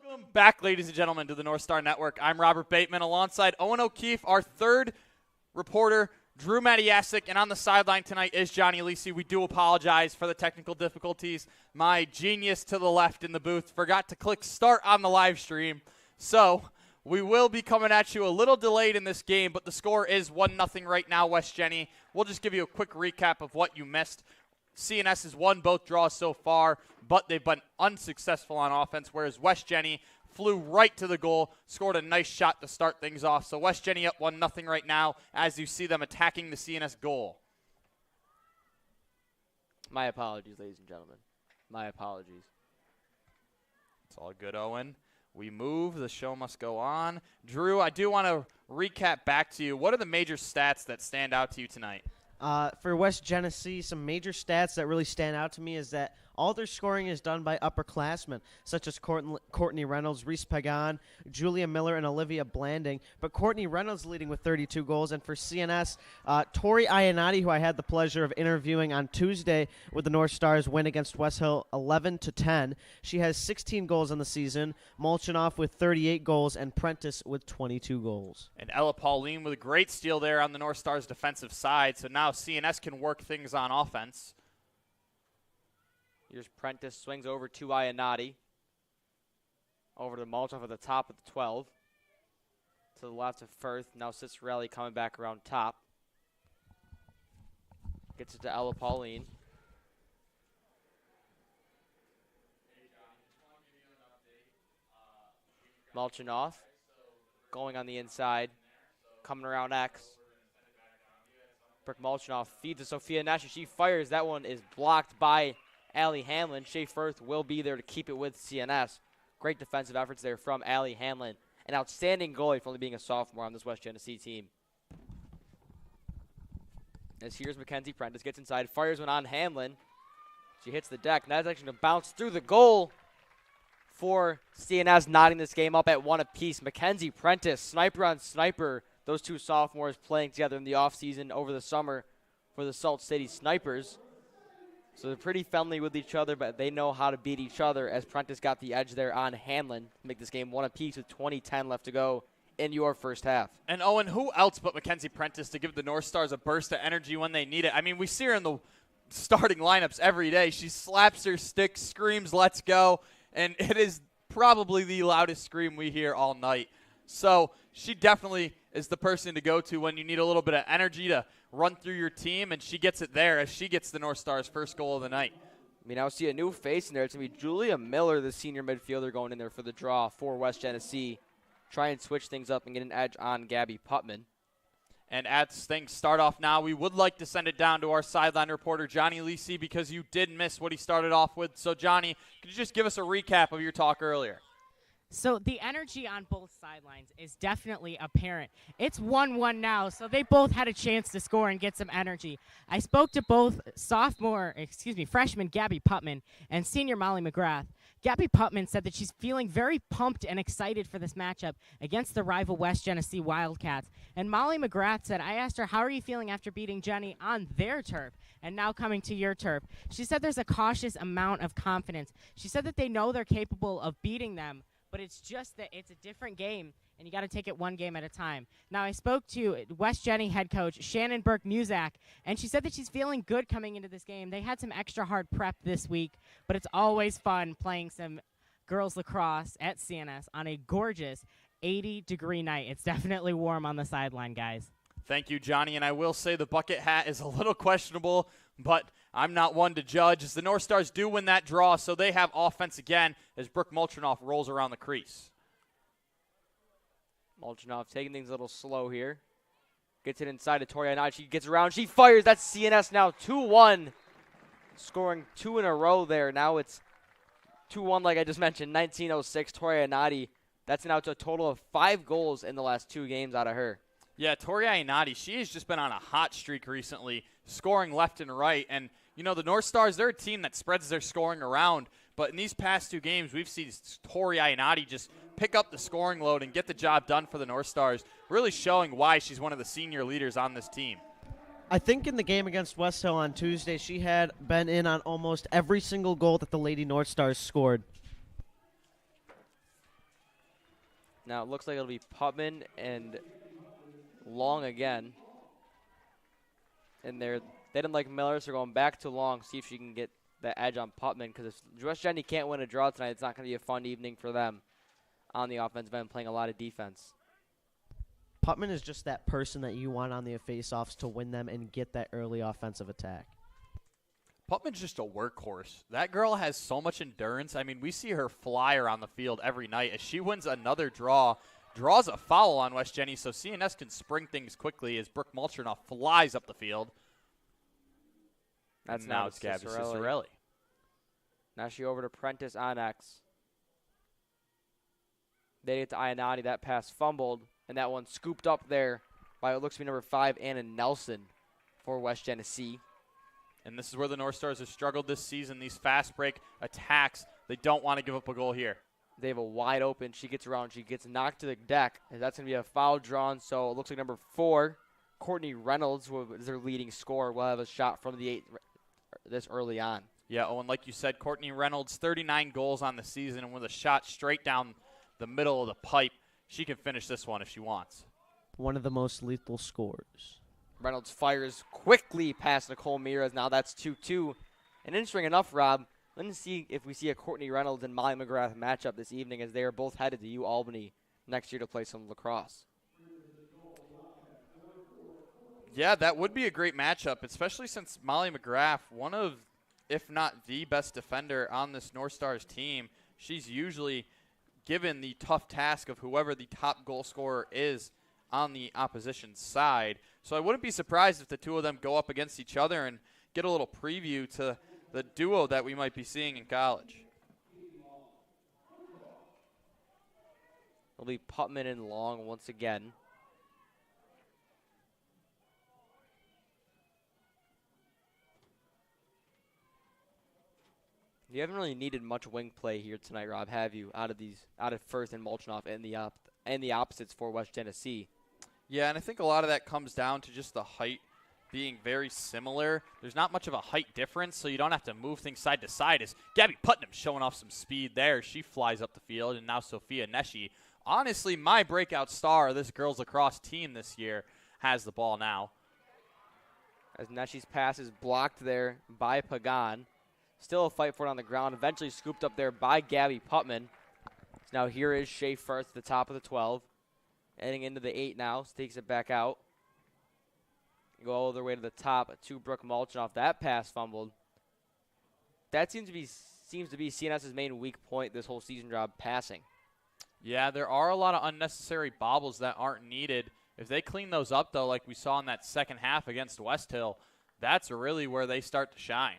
Welcome back, ladies and gentlemen, to the North Star Network. I'm Robert Bateman alongside Owen O'Keefe, our third reporter, Drew Matiasic, and on the sideline tonight is Johnny Lisi. We do apologize for the technical difficulties. My genius to the left in the booth forgot to click start on the live stream. So we will be coming at you a little delayed in this game, but the score is 1-0 right now, West Genny. We'll just give you a quick recap of what you missed. CNS has won both draws so far, but they've been unsuccessful on offense, whereas West Genny flew right to the goal, scored a nice shot to start things off. So West Genny up 1-0 right now as you see them attacking the CNS goal. My apologies, ladies and gentlemen. My apologies. It's all good, Owen. We move. The show must go on. Drew, I do want to recap back to you. What are the major stats that stand out to you tonight? For West Genesee, some major stats that really stand out to me is that all their scoring is done by upperclassmen, such as Courtney Reynolds, Reese Pagan, Julia Miller, and Olivia Blanding. But Courtney Reynolds leading with 32 goals. And for CNS, Tori Iannati, who I had the pleasure of interviewing on Tuesday with the North Stars win against West Hill 11-10. She has 16 goals on the season, Molchanoff with 38 goals, and Prentice with 22 goals. And Ella Pauline with a great steal there on the North Stars defensive side. So now CNS can work things on offense. Here's Prentice, swings over to Iannati. Over to Molchanoff at the top of the 12. To the left of Firth. Now Cicerelli coming back around top. Gets it to Ella Pauline. Molchanoff going on the inside. Coming around X. Brooke Molchanoff feeds to Sophia Nash. She fires. That one is blocked by Allie Hamlin. Shea Firth will be there to keep it with CNS. Great defensive efforts there from Allie Hamlin. An outstanding goalie for only being a sophomore on this West Genesee team. As here's Mackenzie Prentice, gets inside, fires one on Hamlin. She hits the deck. Now it's actually going to bounce through the goal for CNS, knotting this game up at 1 apiece. Mackenzie Prentice, sniper on sniper. Those two sophomores playing together in the offseason over the summer for the Salt City Snipers. So they're pretty friendly with each other, but they know how to beat each other as Prentice got the edge there on Hamlin to make this game 1 apiece with 20-10 left to go in your first half. And, Owen, who else but Mackenzie Prentice to give the North Stars a burst of energy when they need it? I mean, we see her in the starting lineups every day. She slaps her stick, screams, "Let's go," and it is probably the loudest scream we hear all night. So she definitely is the person to go to when you need a little bit of energy to run through your team, and she gets it there as she gets the North Stars' first goal of the night. I mean, I see a new face in there. It's going to be Julia Miller, the senior midfielder, going in there for the draw for West Genesee. Try and switch things up and get an edge on Gabby Putman. And as things start off now, we would like to send it down to our sideline reporter, Johnny Lisi, because you did miss what he started off with. So, Johnny, could you just give us a recap of your talk earlier? So the energy on both sidelines is definitely apparent. It's 1-1 now, so they both had a chance to score and get some energy. I spoke to both freshman Gabby Putman and senior Molly McGrath. Gabby Putman said that she's feeling very pumped and excited for this matchup against the rival West Genesee Wildcats. And Molly McGrath said, I asked her, how are you feeling after beating Jenny on their turf and now coming to your turf? She said there's a cautious amount of confidence. She said that they know they're capable of beating them, but it's just that it's a different game, and you got to take it one game at a time. Now, I spoke to West Genny head coach Shannon Burke-Muzak, and she said that she's feeling good coming into this game. They had some extra hard prep this week, but it's always fun playing some girls lacrosse at CNS on a gorgeous 80-degree night. It's definitely warm on the sideline, guys. Thank you, Johnny, and I will say the bucket hat is a little questionable, but I'm not one to judge, as the North Stars do win that draw, so they have offense again as Brooke Molchanoff rolls around the crease. Molchanoff taking things a little slow here. Gets it inside to Tori Iannati. She gets around. She fires. That's CNS now 2-1. Scoring 2 in a row there. Now it's 2-1 like I just mentioned. 1906, Tori Iannati. That's now to a total of 5 goals in the last 2 games out of her. Yeah, Tori Iannati, she has just been on a hot streak recently, scoring left and right. And, you know, the North Stars, they're a team that spreads their scoring around. But in these past 2 games, we've seen Tori Iannati just pick up the scoring load and get the job done for the North Stars, really showing why she's one of the senior leaders on this team. I think in the game against West Hill on Tuesday, she had been in on almost every single goal that the Lady North Stars scored. Now it looks like it'll be Putman and Long again. And they didn't like Miller, so they're going back to Long, see if she can get the edge on Putman. Because if West Jenny can't win a draw tonight, it's not going to be a fun evening for them on the offensive end, playing a lot of defense. Putman is just that person that you want on the face-offs to win them and get that early offensive attack. Putman's just a workhorse. That girl has so much endurance. I mean, we see her fly around the field every night. As she wins another draws a foul on West Jenny, so CNS can spring things quickly as Brooke Mulchernoff flies up the field. That's now it's Gabby Cicerelli. Now she over to Prentice on X. They get to Ionati. That pass fumbled, and that one scooped up there by what looks to be number 5, Anna Nelson for West Genesee. And this is where the North Stars have struggled this season. These fast break attacks, they don't want to give up a goal here. They have a wide open. She gets around. She gets knocked to the deck. And that's going to be a foul drawn. So it looks like number 4, Courtney Reynolds, who is their leading scorer, will have a shot from the 8 this early on. Yeah, Owen, like you said, Courtney Reynolds, 39 goals on the season, and with a shot straight down the middle of the pipe, she can finish this one if she wants. One of the most lethal scores. Reynolds fires quickly past Nicole Miras. Now that's 2-2. And interesting enough, Rob, let's see if we see a Courtney Reynolds and Molly McGrath matchup this evening, as they are both headed to U-Albany next year to play some lacrosse. Yeah, that would be a great matchup, especially since Molly McGrath, one of, if not the best defender on this North Stars team, she's usually given the tough task of whoever the top goal scorer is on the opposition side. So I wouldn't be surprised if the two of them go up against each other and get a little preview to the duo that we might be seeing in college. It'll be Putman and Long once again. You haven't really needed much wing play here tonight, Rob, have you? Out of Firth and Molchnoff and the opposites for West Genesee. Yeah, and I think a lot of that comes down to just the height being very similar. There's not much of a height difference, so you don't have to move things side to side. As Gabby Putnam showing off some speed there. She flies up the field, and now Sophia Neshi, honestly, my breakout star of this girls lacrosse team this year, has the ball now. As Neshi's pass is blocked there by Pagan. Still a fight for it on the ground. Eventually scooped up there by Gabby Putman. So now here is Shea Firth at the top of the 12. Heading into the 8 now. Takes it back out. Go all the way to the top to Brooke Mulchnoff. That pass fumbled. That seems to be CNS's main weak point this whole season, Rob, passing. Yeah, there are a lot of unnecessary bobbles that aren't needed. If they clean those up, though, like we saw in that second half against West Hill, that's really where they start to shine.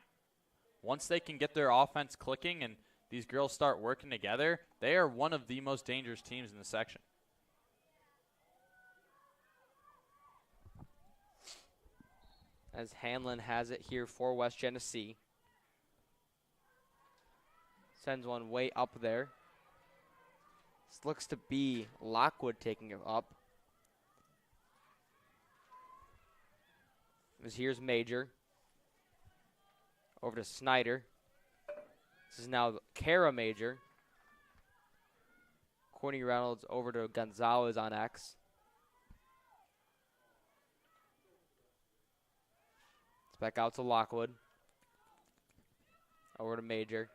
Once they can get their offense clicking and these girls start working together, they are one of the most dangerous teams in the section. As Hanlon has it here for West Genesee. Sends one way up there. This looks to be Lockwood taking it up. As here's Major. Over to Snyder. This is now Kara Major. Courtney Reynolds over to Gonzalez on X. It's back out to Lockwood. Over to Major.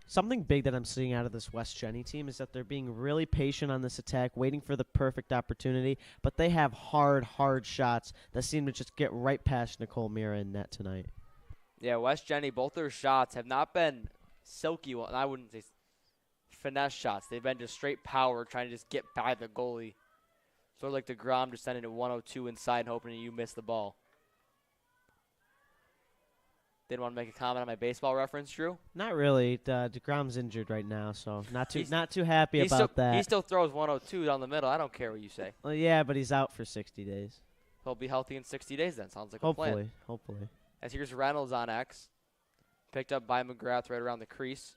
Something big that I'm seeing out of this West Jenny team is that they're being really patient on this attack, waiting for the perfect opportunity, but they have hard shots that seem to just get right past Nicole Mira in net tonight. Yeah, West Jenny, both their shots have not been silky, and I wouldn't say finesse shots. They've been just straight power, trying to just get by the goalie. Sort of like DeGrom just sending it 102 inside and hoping you miss the ball. Didn't want to make a comment on my baseball reference, Drew? Not really. DeGrom's injured right now, so not too happy about that. He still throws 102 down the middle. I don't care what you say. Well, yeah, but he's out for 60 days. He'll be healthy in 60 days then. Sounds like a plan. Hopefully. As here's Reynolds on X. Picked up by McGrath right around the crease.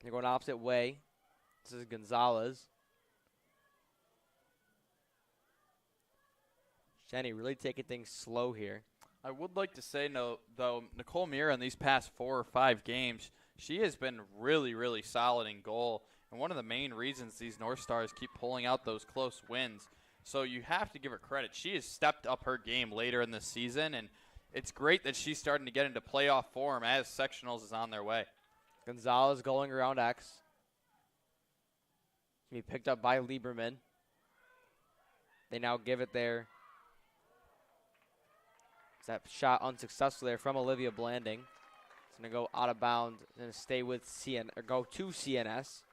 They're going opposite way. This is Gonzalez. Jenny really taking things slow here. I would like to say, though, Nicole Mira in these past 4 or 5 games, She has been really, really solid in goal, and one of the main reasons these North Stars keep pulling out those close wins. So you have to give her credit. She has stepped up her game later in the season, and it's great that she's starting to get into playoff form as sectionals is on their way. Gonzalez going around X. He picked up by Lieberman. They now give it there. That shot unsuccessful there from Olivia Blanding. It's going to go out of bounds and stay with go to CNS.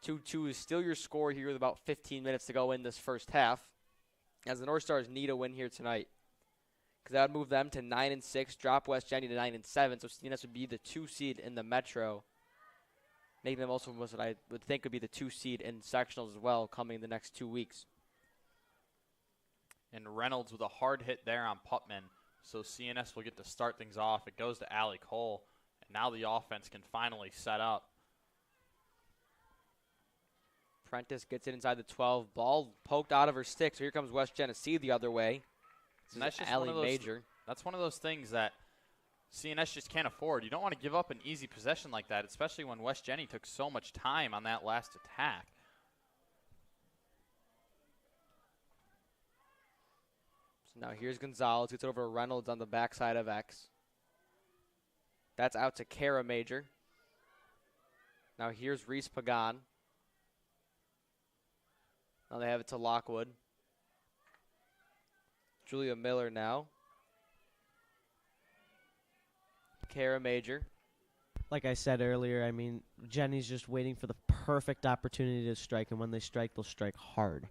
2-2 is still your score here with about 15 minutes to go in this first half, as the North Stars need a win here tonight, because that would move them to 9-6, drop West Jenny to 9-7, so CNS would be the 2 seed in the Metro, making them also what I would think would be the 2 seed in sectionals as well coming the next 2 weeks. And Reynolds with a hard hit there on Putman, so CNS will get to start things off. It goes to Allie Cole, and now the offense can finally set up. Prentice gets it inside the 12. Ball poked out of her stick, so here comes West Genesee the other way. And that's just Allie Major. That's one of those things that CNS just can't afford. You don't want to give up an easy possession like that, especially when West Jenny took so much time on that last attack. Now here's Gonzalez, gets over Reynolds on the backside of X. That's out to Kara Major. Now here's Reese Pagan. Now they have it to Lockwood. Julia Miller now. Kara Major. Like I said earlier, I mean, Jenny's just waiting for the perfect opportunity to strike, and when they strike, they'll strike hard.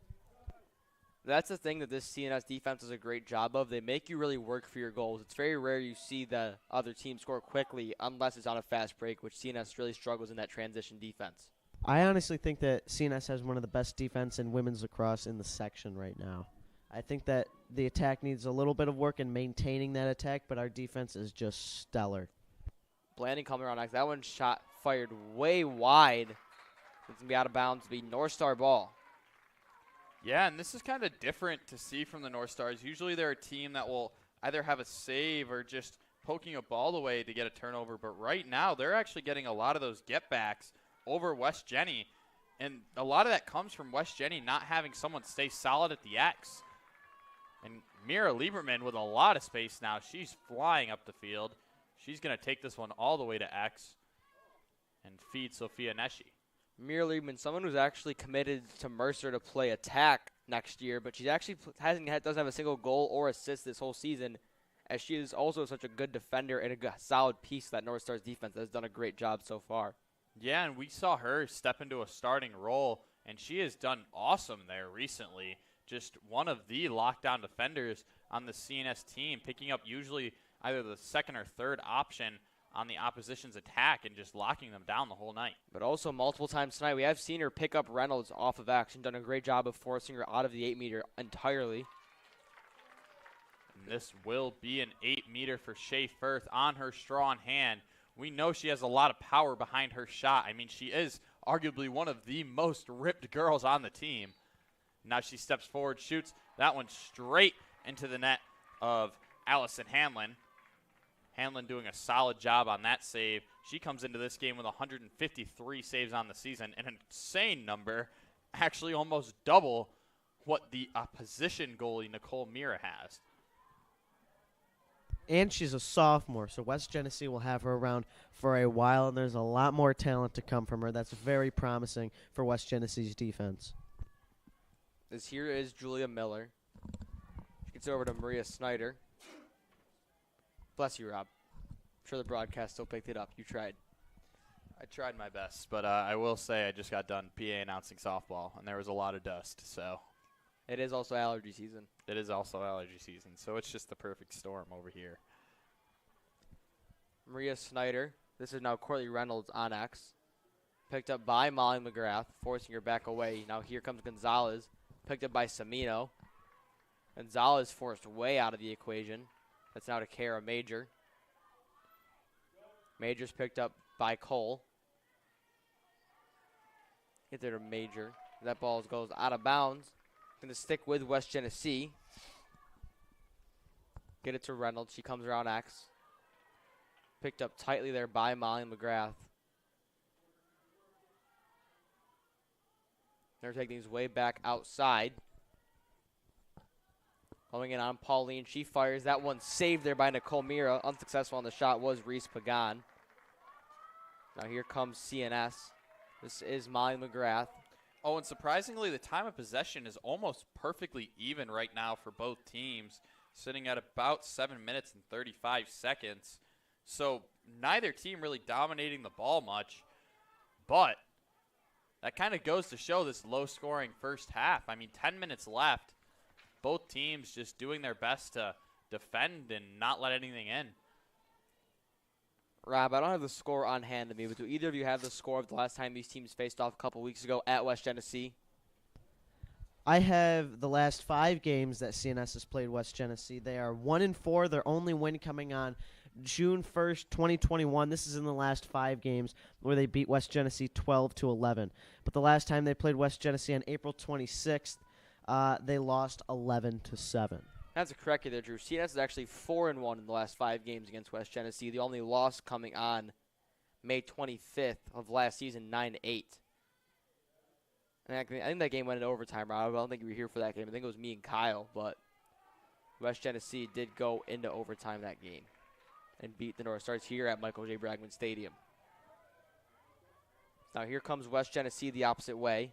That's the thing that this CNS defense does a great job of. They make you really work for your goals. It's very rare you see the other team score quickly unless it's on a fast break, which CNS really struggles in that transition defense. I honestly think that CNS has one of the best defense in women's lacrosse in the section right now. I think that the attack needs a little bit of work in maintaining that attack, but our defense is just stellar. Blanding coming around next. That one shot fired way wide. It's going to be out of bounds to be North Star ball. Yeah, and this is kind of different to see from the North Stars. Usually they're a team that will either have a save or just poking a ball away to get a turnover. But right now they're actually getting a lot of those get-backs over West Jenny. And a lot of that comes from West Jenny not having someone stay solid at the X. And Mira Lieberman with a lot of space now. She's flying up the field. She's going to take this one all the way to X and feed Sophia Neshi. Mira Lieberman, someone who's actually committed to Mercer to play attack next year, but she actually doesn't have a single goal or assist this whole season, as she is also such a good defender and a solid piece of that North Stars defense that has done a great job so far. Yeah, and we saw her step into a starting role, and she has done awesome there recently. Just one of the lockdown defenders on the CNS team, picking up usually either the second or third option on the opposition's attack and just locking them down the whole night. But also multiple times tonight, we have seen her pick up Reynolds off of action, done a great job of forcing her out of the 8-meter entirely. And this will be an 8-meter for Shea Firth on her straw in hand. We know she has a lot of power behind her shot. I mean, she is arguably one of the most ripped girls on the team. Now she steps forward, shoots that one straight into the net of Allison Hanlon. Hanlon doing a solid job on that save. She comes into this game with 153 saves on the season, an insane number, actually almost double what the opposition goalie Nicole Mira has. And she's a sophomore, so West Genesee will have her around for a while, and there's a lot more talent to come from her. That's very promising for West Genesee's defense. This here is Julia Miller. She gets over to Maria Snyder. Bless you, Rob. I'm sure the broadcast still picked it up. You tried. I tried my best, but I will say I just got done PA announcing softball, and there was a lot of dust, so. It is also allergy season. It is also allergy season, so it's just the perfect storm over here. Maria Snyder. This is now Courtney Reynolds on X. Picked up by Molly McGrath, forcing her back away. Now here comes Gonzalez. Picked up by Samino. Gonzalez forced way out of the equation. That's now to Kara Major. Major's picked up by Cole. Get there to Major. That ball goes out of bounds. Going to stick with West Genesee. Get it to Reynolds. She comes around X. picked up tightly there by Molly McGrath. They're taking things way back outside. Going in on Pauline. She fires. That one saved there by Nicole Mira. Unsuccessful on the shot was Reese Pagan. Now here comes CNS. This is Molly McGrath. Oh, and surprisingly, the time of possession is almost perfectly even right now for both teams, sitting at about 7 minutes and 35 seconds. So neither team really dominating the ball much, but that kind of goes to show this low-scoring first half. I mean, 10 minutes left. Both teams just doing their best to defend and not let anything in. Rob, I don't have the score on hand to me, but do either of you have the score of the last time these teams faced off a couple weeks ago at West Genesee? I have the last 5 games that CNS has played West Genesee. They are 1-4. Their only win coming on June 1st, 2021. This is in the last 5 games where they beat West Genesee 12-11. But the last time they played West Genesee on April 26th, they lost 11-7. That's a correct there, Drew. CNS is actually 4-1 in the last 5 games against West Genesee. The only loss coming on May 25th of last season, 9-8. And I think that game went into overtime, Rob. I don't think you were here for that game. I think it was me and Kyle, but West Genesee did go into overtime that game and beat the North Stars here at Michael J. Bragman Stadium. Now here comes West Genesee the opposite way.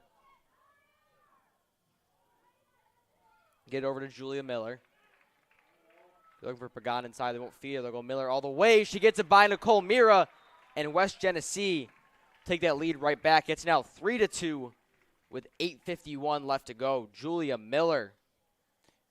Get it over to Julia Miller. They're looking for Pagan inside. They won't feed it. They'll go Miller all the way. She gets it by Nicole Mira. And West Genesee take that lead right back. It's now 3-2 with 8:51 left to go. Julia Miller.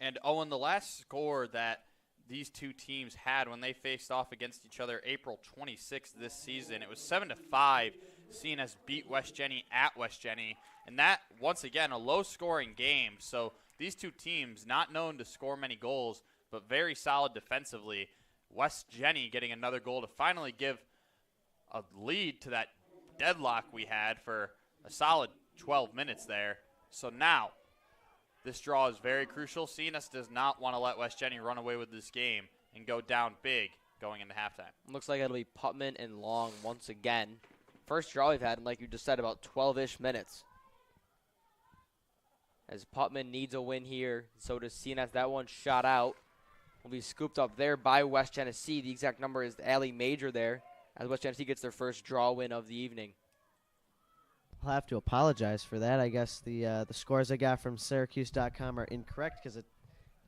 And Owen, the last score that these two teams had when they faced off against each other April 26th this season, it was 7-5. CNS beat West Genny at West Genny. And that, once again, a low-scoring game. So these two teams not known to score many goals, but very solid defensively. West Genny getting another goal to finally give a lead to that deadlock we had for a solid 12 minutes there. So now this draw is very crucial. CNS does not want to let West Genny run away with this game and go down big going into halftime. Looks like it'll be Putman and Long once again. First draw we've had in, like you just said, about 12-ish minutes. As Putman needs a win here, so does CNS. That one shot out will be scooped up there by West Genesee. The exact number is Allie Major there, as West Genesee gets their first draw win of the evening. I'll have to apologize for that. I guess the scores I got from Syracuse.com are incorrect because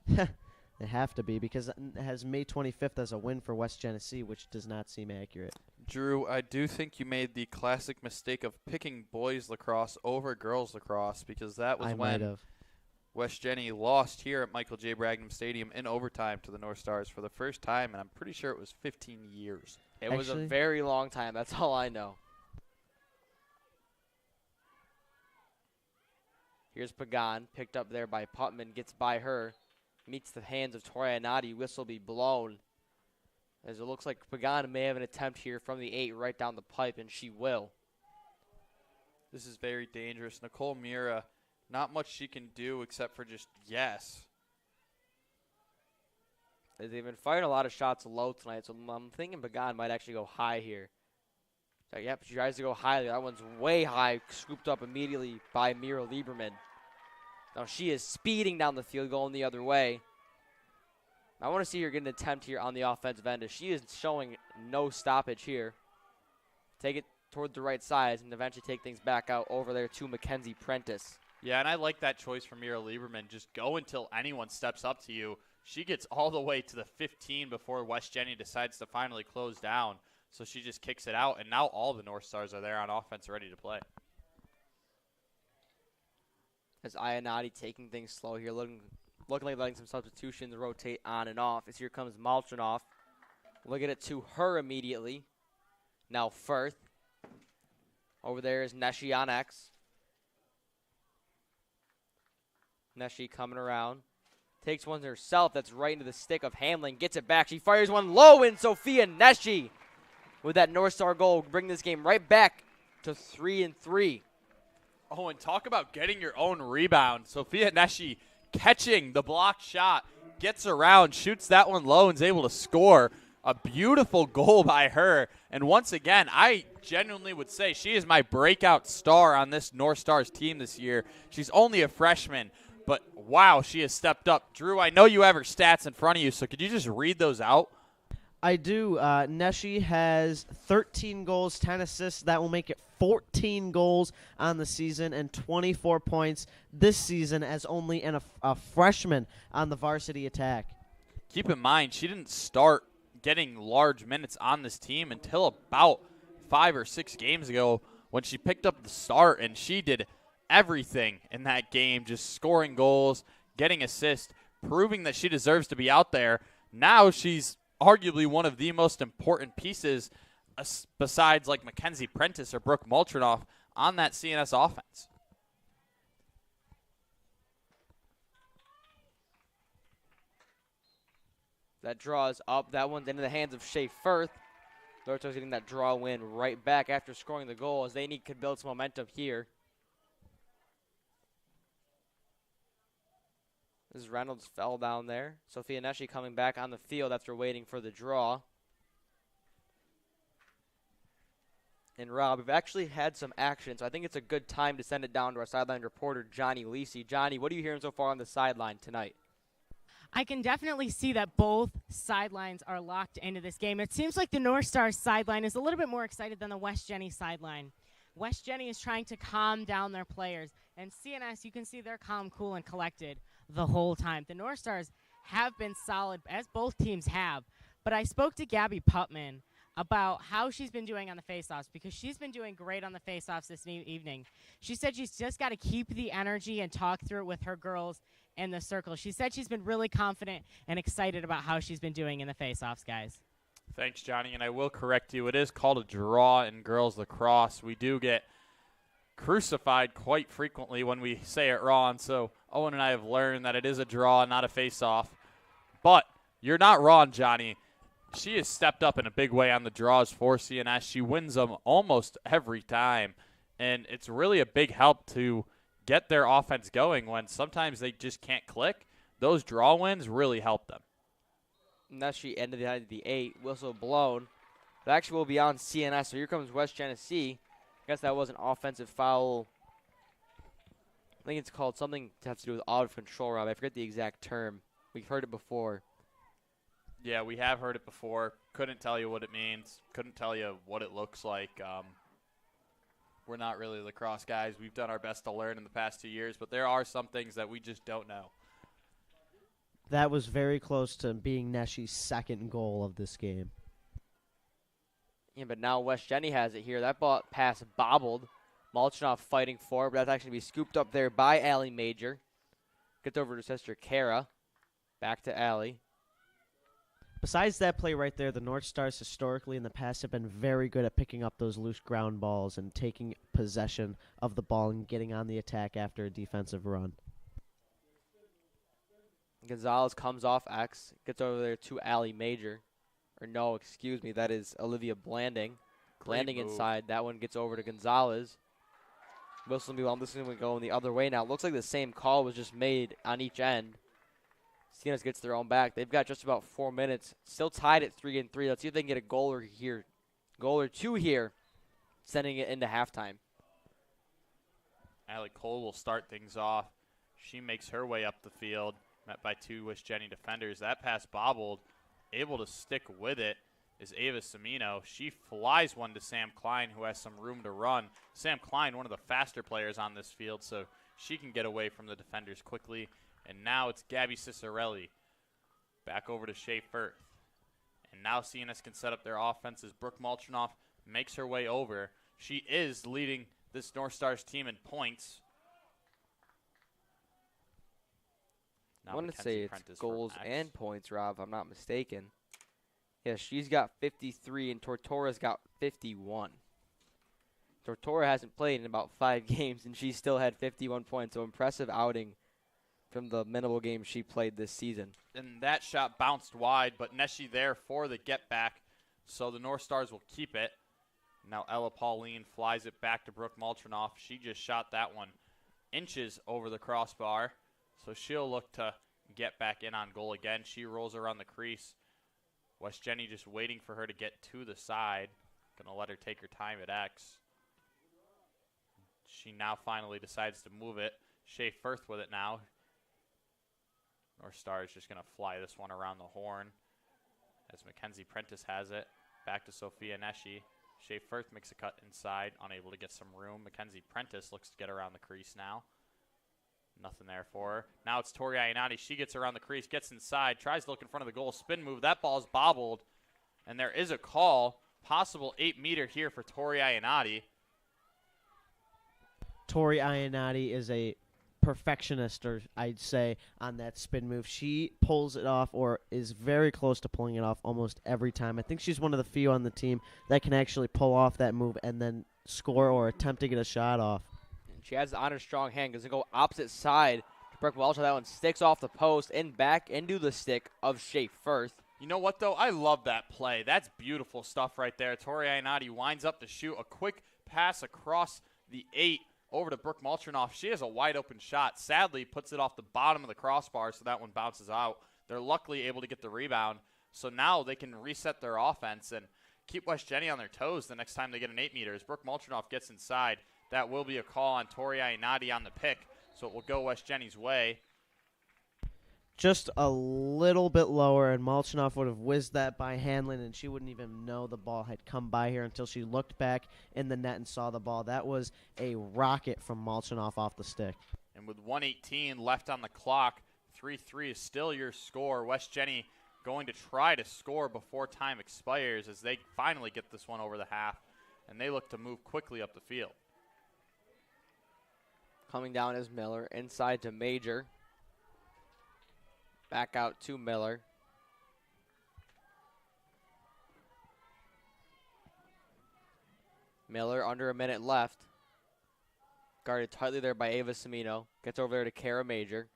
they have to be, because it has May 25th as a win for West Genesee, which does not seem accurate. Drew, I do think you made the classic mistake of picking boys lacrosse over girls lacrosse, because that was when West Genny lost here at Michael J. Bragman Stadium in overtime to the North Stars for the first time, and I'm pretty sure it was 15 years. It was a very long time. That's all I know. Here's Pagan, picked up there by Putman, gets by her, meets the hands of Torianati, whistle be blown. As it looks like Pagan may have an attempt here from the 8 right down the pipe, and she will. This is very dangerous. Nicole Mira, not much she can do except for just yes. They've been firing a lot of shots low tonight, so I'm thinking Pagan might actually go high here. So, yep, she tries to go high. That one's way high, scooped up immediately by Mira Lieberman. Now she is speeding down the field, going the other way. I want to see her get an attempt here on the offensive end, as she is showing no stoppage here. Take it toward the right side and eventually take things back out over there to Mackenzie Prentice. Yeah, and I like that choice from Mira Lieberman. Just go until anyone steps up to you. She gets all the way to the 15 before West Genny decides to finally close down. So she just kicks it out, and now all the North Stars are there on offense ready to play. As Ianati taking things slow here, looking like letting some substitutions rotate on and off. As here comes Malchinoff. We'll get it to her immediately. Now Firth. Over there is Neshi on X. Neshi coming around. Takes one herself. That's right into the stick of Hamlin. Gets it back. She fires one low in. Sophia Neshi with that North Star goal, bring this game right back to 3-3. Oh, and talk about getting your own rebound. Sophia Neshi catching the blocked shot, gets around, shoots that one low, and is able to score. A beautiful goal by her. And once again, I genuinely would say she is my breakout star on this North Stars team this year. She's only a freshman, but wow, she has stepped up. Drew, I know you have her stats in front of you, so could you just read those out? I do. Neshi has 13 goals, 10 assists. That will make it 14 goals on the season and 24 points this season as only a freshman on the varsity attack. Keep in mind, she didn't start getting large minutes on this team until about 5 or 6 games ago when she picked up the start, and she did everything in that game, just scoring goals, getting assists, proving that she deserves to be out there. Now she's arguably one of the most important pieces besides like Mackenzie Prentice or Brooke Moltrinoff on that CNS offense. That draws up. That one's into the hands of Shea Firth. Northwest getting that draw win right back after scoring the goal as they could build some momentum here. This is Reynolds fell down there. Sophia Neshi coming back on the field after waiting for the draw. And Rob, we've actually had some action, so I think it's a good time to send it down to our sideline reporter, Johnny Lisi. Johnny, what are you hearing so far on the sideline tonight? I can definitely see that both sidelines are locked into this game. It seems like the North Stars sideline is a little bit more excited than the West Jenny sideline. West Jenny is trying to calm down their players, and CNS, you can see they're calm, cool, and collected the whole time. The North Stars have been solid, as both teams have, but I spoke to Gabby Putman about how she's been doing on the faceoffs because she's been doing great on the faceoffs this evening. She said she's just got to keep the energy and talk through it with her girls in the circle. She said she's been really confident and excited about how she's been doing in the faceoffs, guys. Thanks, Johnny, and I will correct you. It is called a draw in girls lacrosse. We do get crucified quite frequently when we say it wrong, so Owen and I have learned that it is a draw, not a face-off. But you're not wrong, Johnny. She has stepped up in a big way on the draws for CNS. She wins them almost every time, and it's really a big help to get their offense going when sometimes they just can't click. Those draw wins really help them. And that's she ended the 8, whistle blown. That actually will be on CNS, so here comes West Genesee. I guess that was an offensive foul. I think it's called something to have to do with out of control, Rob. I forget the exact term. We've heard it before. Yeah, we have heard it before. Couldn't tell you what it means. Couldn't tell you what it looks like. We're not really lacrosse guys. We've done our best to learn in the past 2 years, but there are some things that we just don't know. That was very close to being Neshi's second goal of this game. Yeah, but now West Jenny has it here. That ball pass bobbled. Molchinoff fighting for it, but that's actually going to be scooped up there by Allie Major. Gets over to sister Kara. Back to Allie. Besides that play right there, the North Stars historically in the past have been very good at picking up those loose ground balls and taking possession of the ball and getting on the attack after a defensive run. Gonzalez comes off X, gets over there to Allie Major. Or no, excuse me, that is Olivia Blanding. Blanding inside. That one gets over to Gonzalez. This is going to be going the other way now. It looks like the same call was just made on each end. CNS gets their own back. They've got just about 4 minutes. Still tied at 3-3. Let's see if they can get a goal or two here, sending it into halftime. Allie Cole will start things off. She makes her way up the field, met by 2 West Jenny defenders. That pass bobbled. Able to stick with it is Ava Semino. She flies one to Sam Klein, who has some room to run. Sam Klein, one of the faster players on this field, so she can get away from the defenders quickly. And now it's Gabby Cicerelli. Back over to Shea Firth. And now CNS can set up their offense as Brooke Molchinoff makes her way over. She is leading this North Stars team in points. I want to say it's goals and points, Rob, if I'm not mistaken. Yeah, she's got 53, and Tortora's got 51. Tortora hasn't played in about 5 games, and she still had 51 points. So impressive outing from the minimal games she played this season. And that shot bounced wide, but Neshi there for the get back, so the North Stars will keep it. Now Ella Pauline flies it back to Brooke Molchinoff. She just shot that one inches over the crossbar, so she'll look to get back in on goal again. She rolls around the crease West Jenny just waiting for her to get to the side. Going to let her take her time at X. She now finally decides to move it. Shea Firth with it now. North Star is just going to fly this one around the horn as Mackenzie Prentice has it. Back to Sophia Neshi. Shea Firth makes a cut inside, unable to get some room. Mackenzie Prentice looks to get around the crease now. Nothing there for her. Now it's Tori Ionati. She gets around the crease, gets inside, tries to look in front of the goal. Spin move. That ball's bobbled. And there is a call. Possible 8-meter here for Tori Ionati. Tori Ionati is a perfectionist, or I'd say, on that spin move. She pulls it off or is very close to pulling it off almost every time. I think she's one of the few on the team that can actually pull off that move and then score or attempt to get a shot off. She has it on her strong hand. Does it go opposite side to Brooke Welch? That one sticks off the post and back into the stick of Shea Firth. You know what, though? I love that play. That's beautiful stuff right there. Tori Ionati winds up to shoot a quick pass across the 8 over to Brooke Molchanoff. She has a wide-open shot. Sadly, puts it off the bottom of the crossbar, so that one bounces out. They're luckily able to get the rebound, so now they can reset their offense and keep West Jenny on their toes the next time they get an 8-meter. As Brooke Molchanoff gets inside, that will be a call on Tori Ionati on the pick, so it will go West Jenny's way. Just a little bit lower, and Molchanoff would have whizzed that by Hanlon, and she wouldn't even know the ball had come by here until she looked back in the net and saw the ball. That was a rocket from Molchanoff off the stick. And with 1:18 left on the clock, 3-3 is still your score. West Jenny going to try to score before time expires as they finally get this one over the half, and they look to move quickly up the field. Coming down is Miller, inside to Major. Back out to Miller. Miller under a minute left. Guarded tightly there by Ava Semino. Gets over there to Kara Major.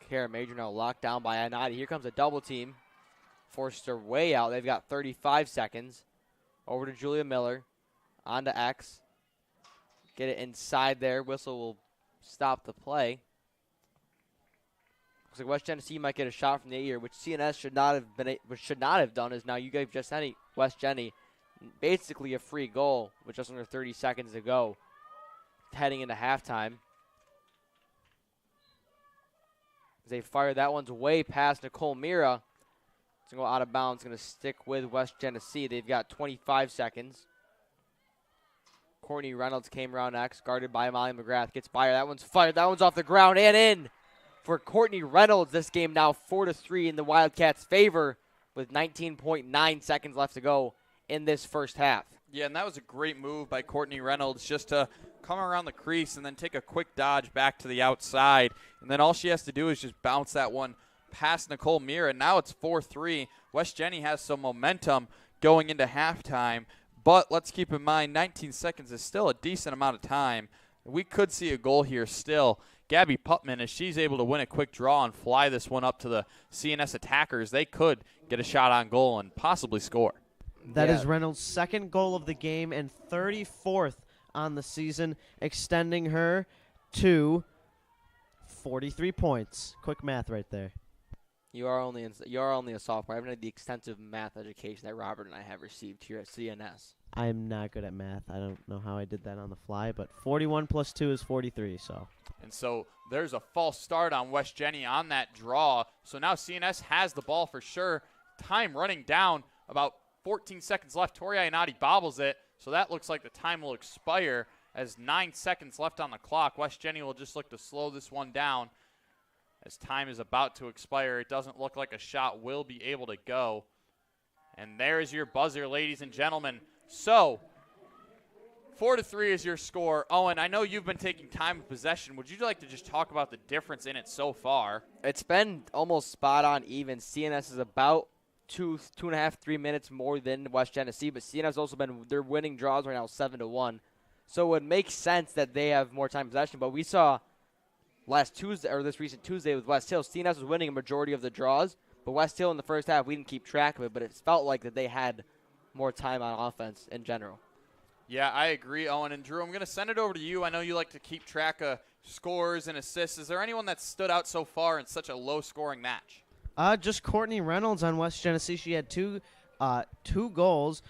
Kara Major now locked down by Ionati. Here comes a double team. Forced her way out. They've got 35 seconds. Over to Julia Miller. On to X. Get it inside there. Whistle will stop the play. Looks like West Genesee might get a shot from the 8 here, which CNS should not have done. Is now you gave West Jenny basically a free goal with just under 30 seconds to go, heading into halftime. As they fire, that one's way past Nicole Mira. It's gonna go out of bounds. Going to stick with West Genesee. They've got 25 seconds. Courtney Reynolds came around next, guarded by Molly McGrath. Gets by her. That one's fired. That one's off the ground and in for Courtney Reynolds. This game now 4-3 in the Wildcats' favor with 19.9 seconds left to go in this first half. Yeah, and that was a great move by Courtney Reynolds just to come around the crease and then take a quick dodge back to the outside. And then all she has to do is just bounce that one past Nicole Mira. Now it's 4-3. West Jenny has some momentum going into halftime. But let's keep in mind, 19 seconds is still a decent amount of time. We could see a goal here still. Gabby Putman, as she's able to win a quick draw and fly this one up to the CNS attackers, they could get a shot on goal and possibly score. That is Reynolds' second goal of the game and 34th on the season, extending her to 43 points. Quick math right there. You are only a sophomore. I haven't had the extensive math education that Robert and I have received here at CNS. I am not good at math. I don't know how I did that on the fly, but 41 plus 2 is 43. And so there's a false start on West Jenny on that draw. So now CNS has the ball for sure. Time running down, about 14 seconds left. Tori Ionati bobbles it, so that looks like the time will expire as 9 seconds left on the clock. West Jenny will just look to slow this one down as time is about to expire. It doesn't look like a shot will be able to go. And there is your buzzer, ladies and gentlemen. So 4-3 is your score. Owen, I know you've been taking time of possession. Would you like to just talk about the difference in it so far? It's been almost spot on even. CNS is about 2.5, 3 minutes more than West Genesee, but CNS has also been, they're winning draws right now 7-1. So it would make sense that they have more time possession, but we saw last Tuesday, or this recent Tuesday with West Hill, CNS was winning a majority of the draws, but West Hill in the first half, we didn't keep track of it, but it felt like that they had more time on offense in general. Yeah, I agree, Owen. And Drew, I'm going to send it over to you. I know you like to keep track of scores and assists. Is there anyone that stood out so far in such a low-scoring match? Just Courtney Reynolds on West Genesee. She had two goals.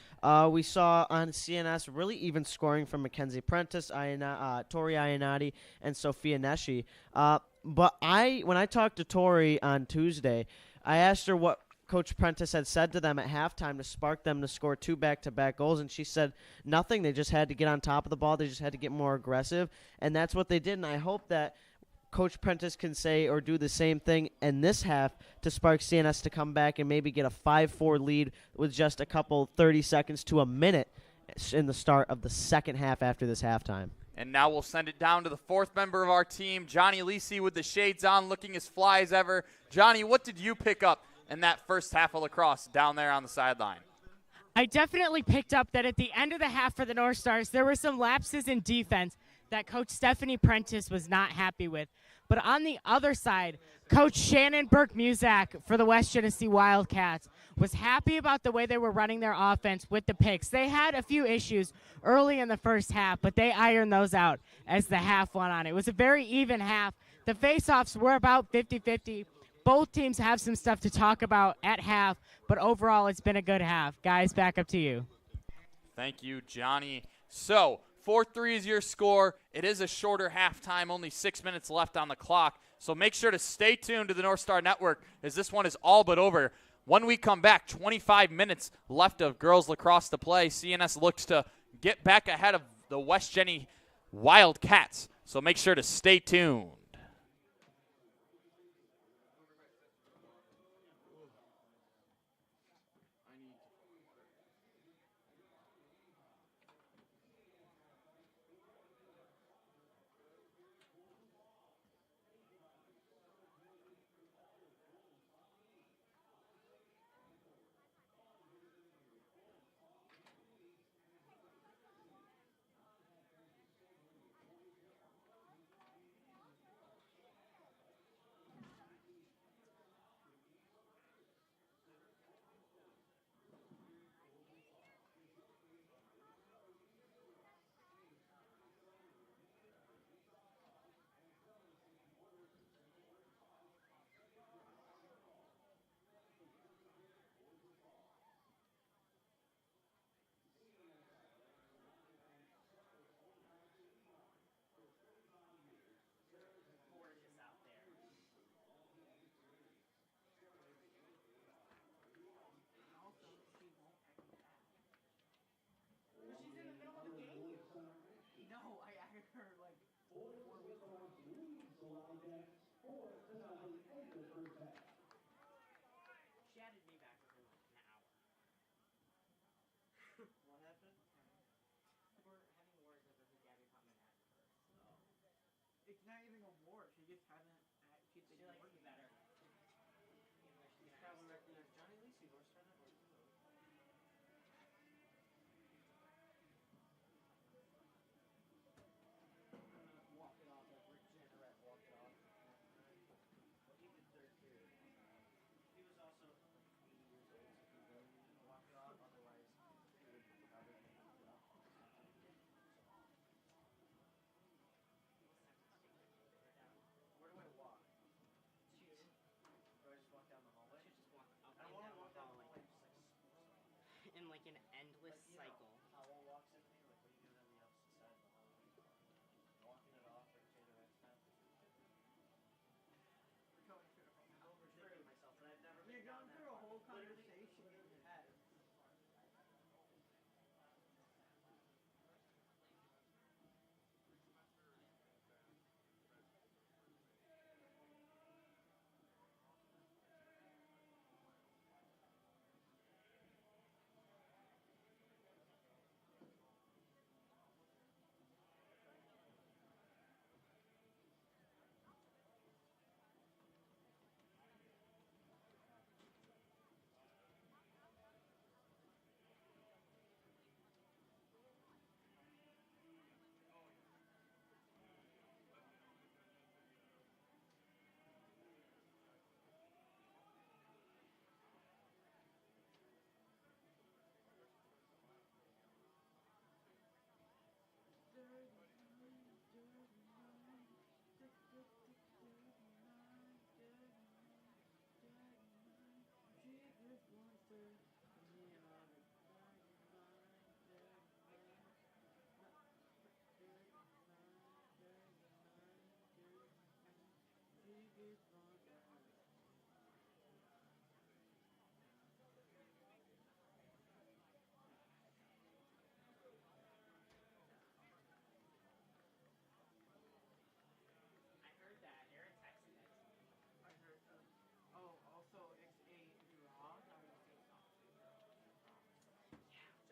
We saw on CNS really even scoring from Mackenzie Prentice, Tori Iannotti, and Sophia Neshi. But when I talked to Tori on Tuesday, I asked her what Coach Prentice had said to them at halftime to spark them to score 2 back-to-back goals, and she said nothing. They just had to get on top of the ball. They just had to get more aggressive, and that's what they did. And I hope that Coach Prentice can say or do the same thing in this half to spark CNS to come back and maybe get a 5-4 lead with just a couple 30 seconds to a minute in the start of the second half after this halftime. And now we'll send it down to the fourth member of our team, Johnny Lisi, with the shades on, looking as fly as ever. Johnny, what did you pick up in that first half of lacrosse down there on the sideline? I definitely picked up that at the end of the half for the North Stars, there were some lapses in defense that Coach Stephanie Prentice was not happy with. But on the other side, Coach Shannon Burke-Muzak for the West Genesee Wildcats was happy about the way they were running their offense with the picks. They had a few issues early in the first half, but they ironed those out as the half went on. It was a very even half. The faceoffs were about 50-50. Both teams have some stuff to talk about at half, but overall it's been a good half. Guys, back up to you. Thank you, Johnny. So, 4-3 is your score. It is a shorter halftime, only 6 minutes left on the clock. So make sure to stay tuned to the North Star Network as this one is all but over. When we come back, 25 minutes left of girls lacrosse to play. CNS looks to get back ahead of the West Genny Wildcats. So make sure to stay tuned. In like an endless cycle.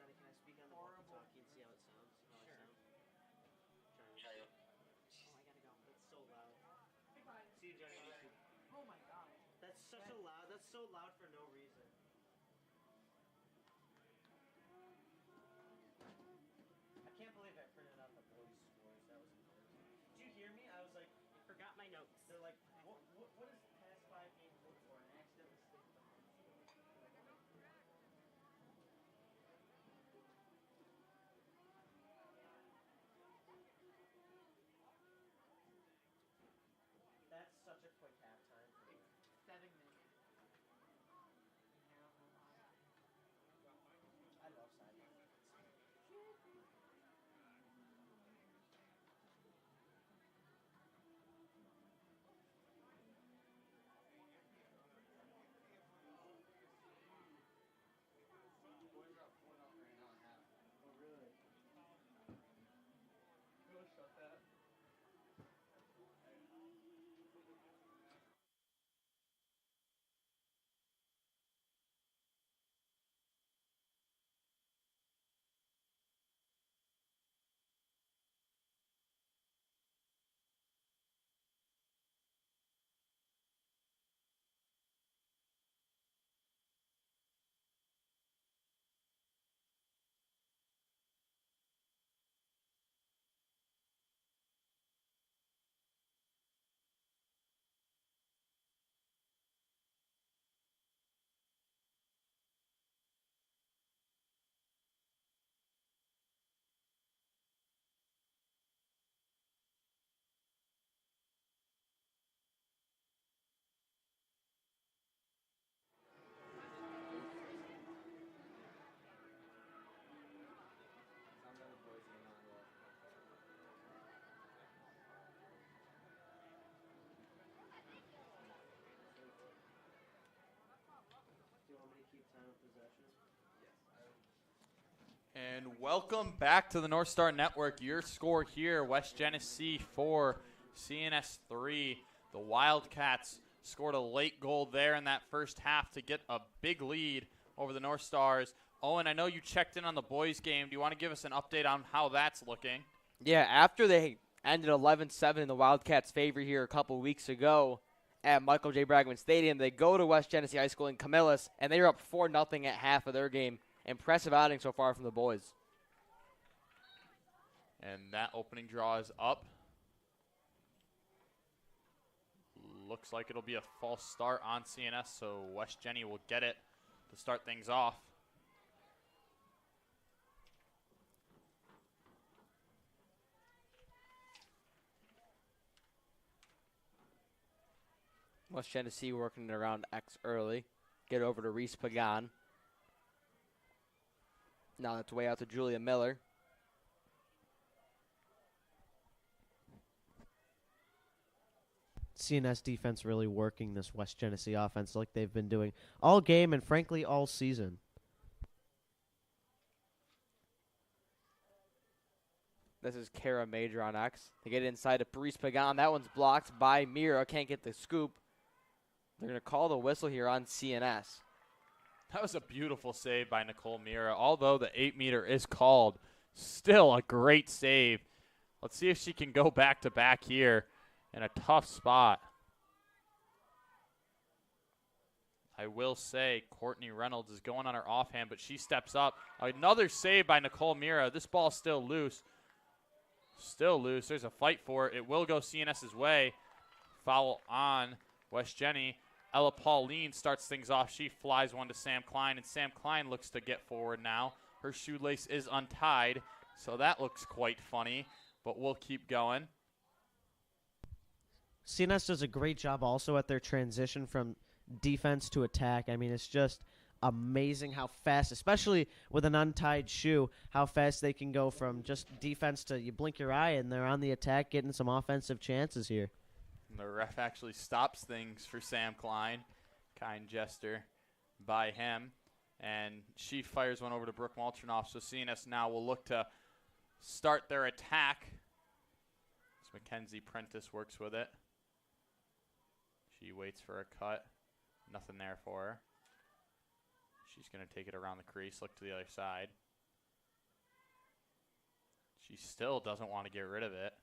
Johnny, can I speak on the walkie-talkie and see how it sounds? How I sound? Johnny. Oh, I gotta go. That's so loud. See you, Johnny. Oh my god. That's such a loud. That's so loud for no reason. I can't believe I printed out the boys' scores. That was embarrassing. Did you hear me? I was like, Forgot my notes. they're like, what is past 5 games look for? And I accidentally stick the That's such a quick halftime for me. 7 minutes. I love sideline. Oh, really? Do you want me to keep time of possession? And welcome back to the North Star Network. Your score here, West Genesee 4, CNS 3. The Wildcats scored a late goal there in that first half to get a big lead over the North Stars. Owen, I know you checked in on the boys' game. Do you want to give us an update on how that's looking? Yeah, after they ended 11-7 in the Wildcats' favor here a couple weeks ago at Michael J. Bragman Stadium, they go to West Genesee High School in Camillus, and they are up 4-0 at half of their game. Impressive outing so far from the boys. And that opening draw is up. Looks like it'll be a false start on CNS, so West Genny will get it to start things off. West Genesee working it around X early. Get over to Reese Pagan. Now that's way out to Julia Miller. CNS defense really working this West Genesee offense like they've been doing all game and, frankly, all season. This is Kara Major on X. They get inside to Reese Pagan. That one's blocked by Mira. Can't get the scoop. They're going to call the whistle here on CNS. That was a beautiful save by Nicole Mira. Although the 8-meter is called, still a great save. Let's see if she can go back-to-back here in a tough spot. I will say Courtney Reynolds is going on her offhand, but she steps up. Another save by Nicole Mira. This ball's still loose. Still loose. There's a fight for it. It will go CNS's way. Foul on West Genny. Ella Pauline starts things off. She flies one to Sam Klein, and Sam Klein looks to get forward now. Her shoelace is untied, so that looks quite funny, but we'll keep going. CNS does a great job also at their transition from defense to attack. I mean, it's just amazing how fast, especially with an untied shoe, how fast they can go from just defense to you blink your eye and they're on the attack getting some offensive chances here. And the ref actually stops things for Sam Klein. Kind gesture by him. And she fires one over to Brooke Maltrinoff. So CNS now will look to start their attack. As Mackenzie Prentice works with it. She waits for a cut. Nothing there for her. She's going to take it around the crease, look to the other side. She still doesn't want to get rid of it.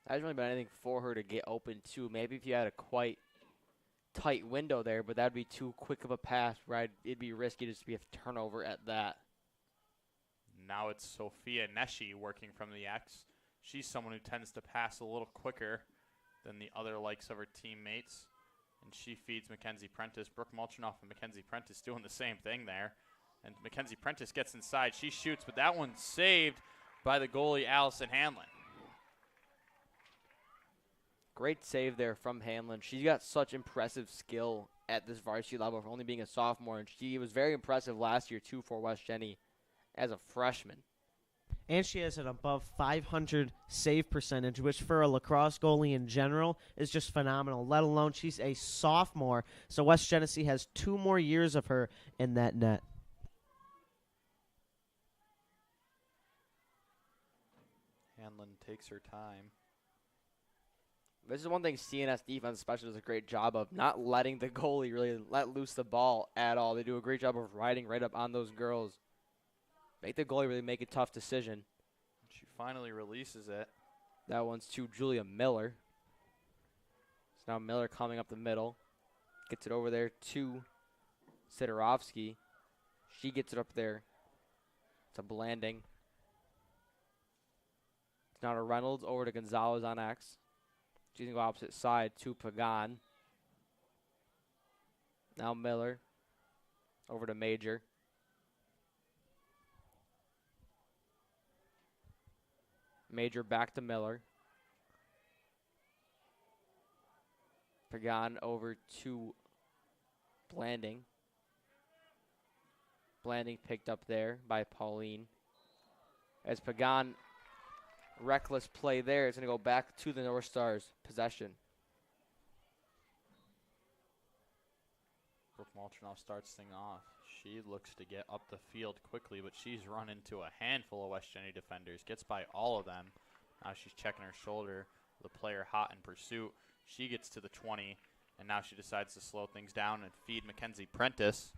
There hasn't really been anything for her to get open to. Maybe if you had a quite tight window there, but that would be too quick of a pass, right? It'd be risky just to be a turnover at that. Now it's Sophia Neshi working from the X. She's someone who tends to pass a little quicker than the other likes of her teammates. And she feeds Mackenzie Prentice. Brooke Maltrinoff and Mackenzie Prentice doing the same thing there. And Mackenzie Prentice gets inside. She shoots, but that one's saved by the goalie, Allison Hanlon. Great save there from Hanlon. She's got such impressive skill at this varsity level for only being a sophomore. And she was very impressive last year, too, for West Jenny as a freshman. And she has an above 500 save percentage, which for a lacrosse goalie in general is just phenomenal, let alone she's a sophomore. So West Genesee has 2 more years of her in that net. Hanlon takes her time. This is one thing CNS defense especially does a great job of, not letting the goalie really let loose the ball at all. They do a great job of riding right up on those girls. Make the goalie really make a tough decision. She finally releases it. That one's to Julia Miller. So now Miller coming up the middle. Gets it over there to Sidorovsky. She gets it up there to Blanding. It's now to Reynolds over to Gonzalez on X. She's going to go opposite side to Pagan. Now Miller over to Major. Major back to Miller. Pagan over to Blanding. Blanding picked up there by Pauline. As Pagan, reckless play there. It's going to go back to the North Stars' possession. Brooke Maltrinoff starts things off. She looks to get up the field quickly, but she's run into a handful of West Jenny defenders. Gets by all of them. Now she's checking her shoulder. The player hot in pursuit. She gets to the 20, and now she decides to slow things down and feed Mackenzie Prentice.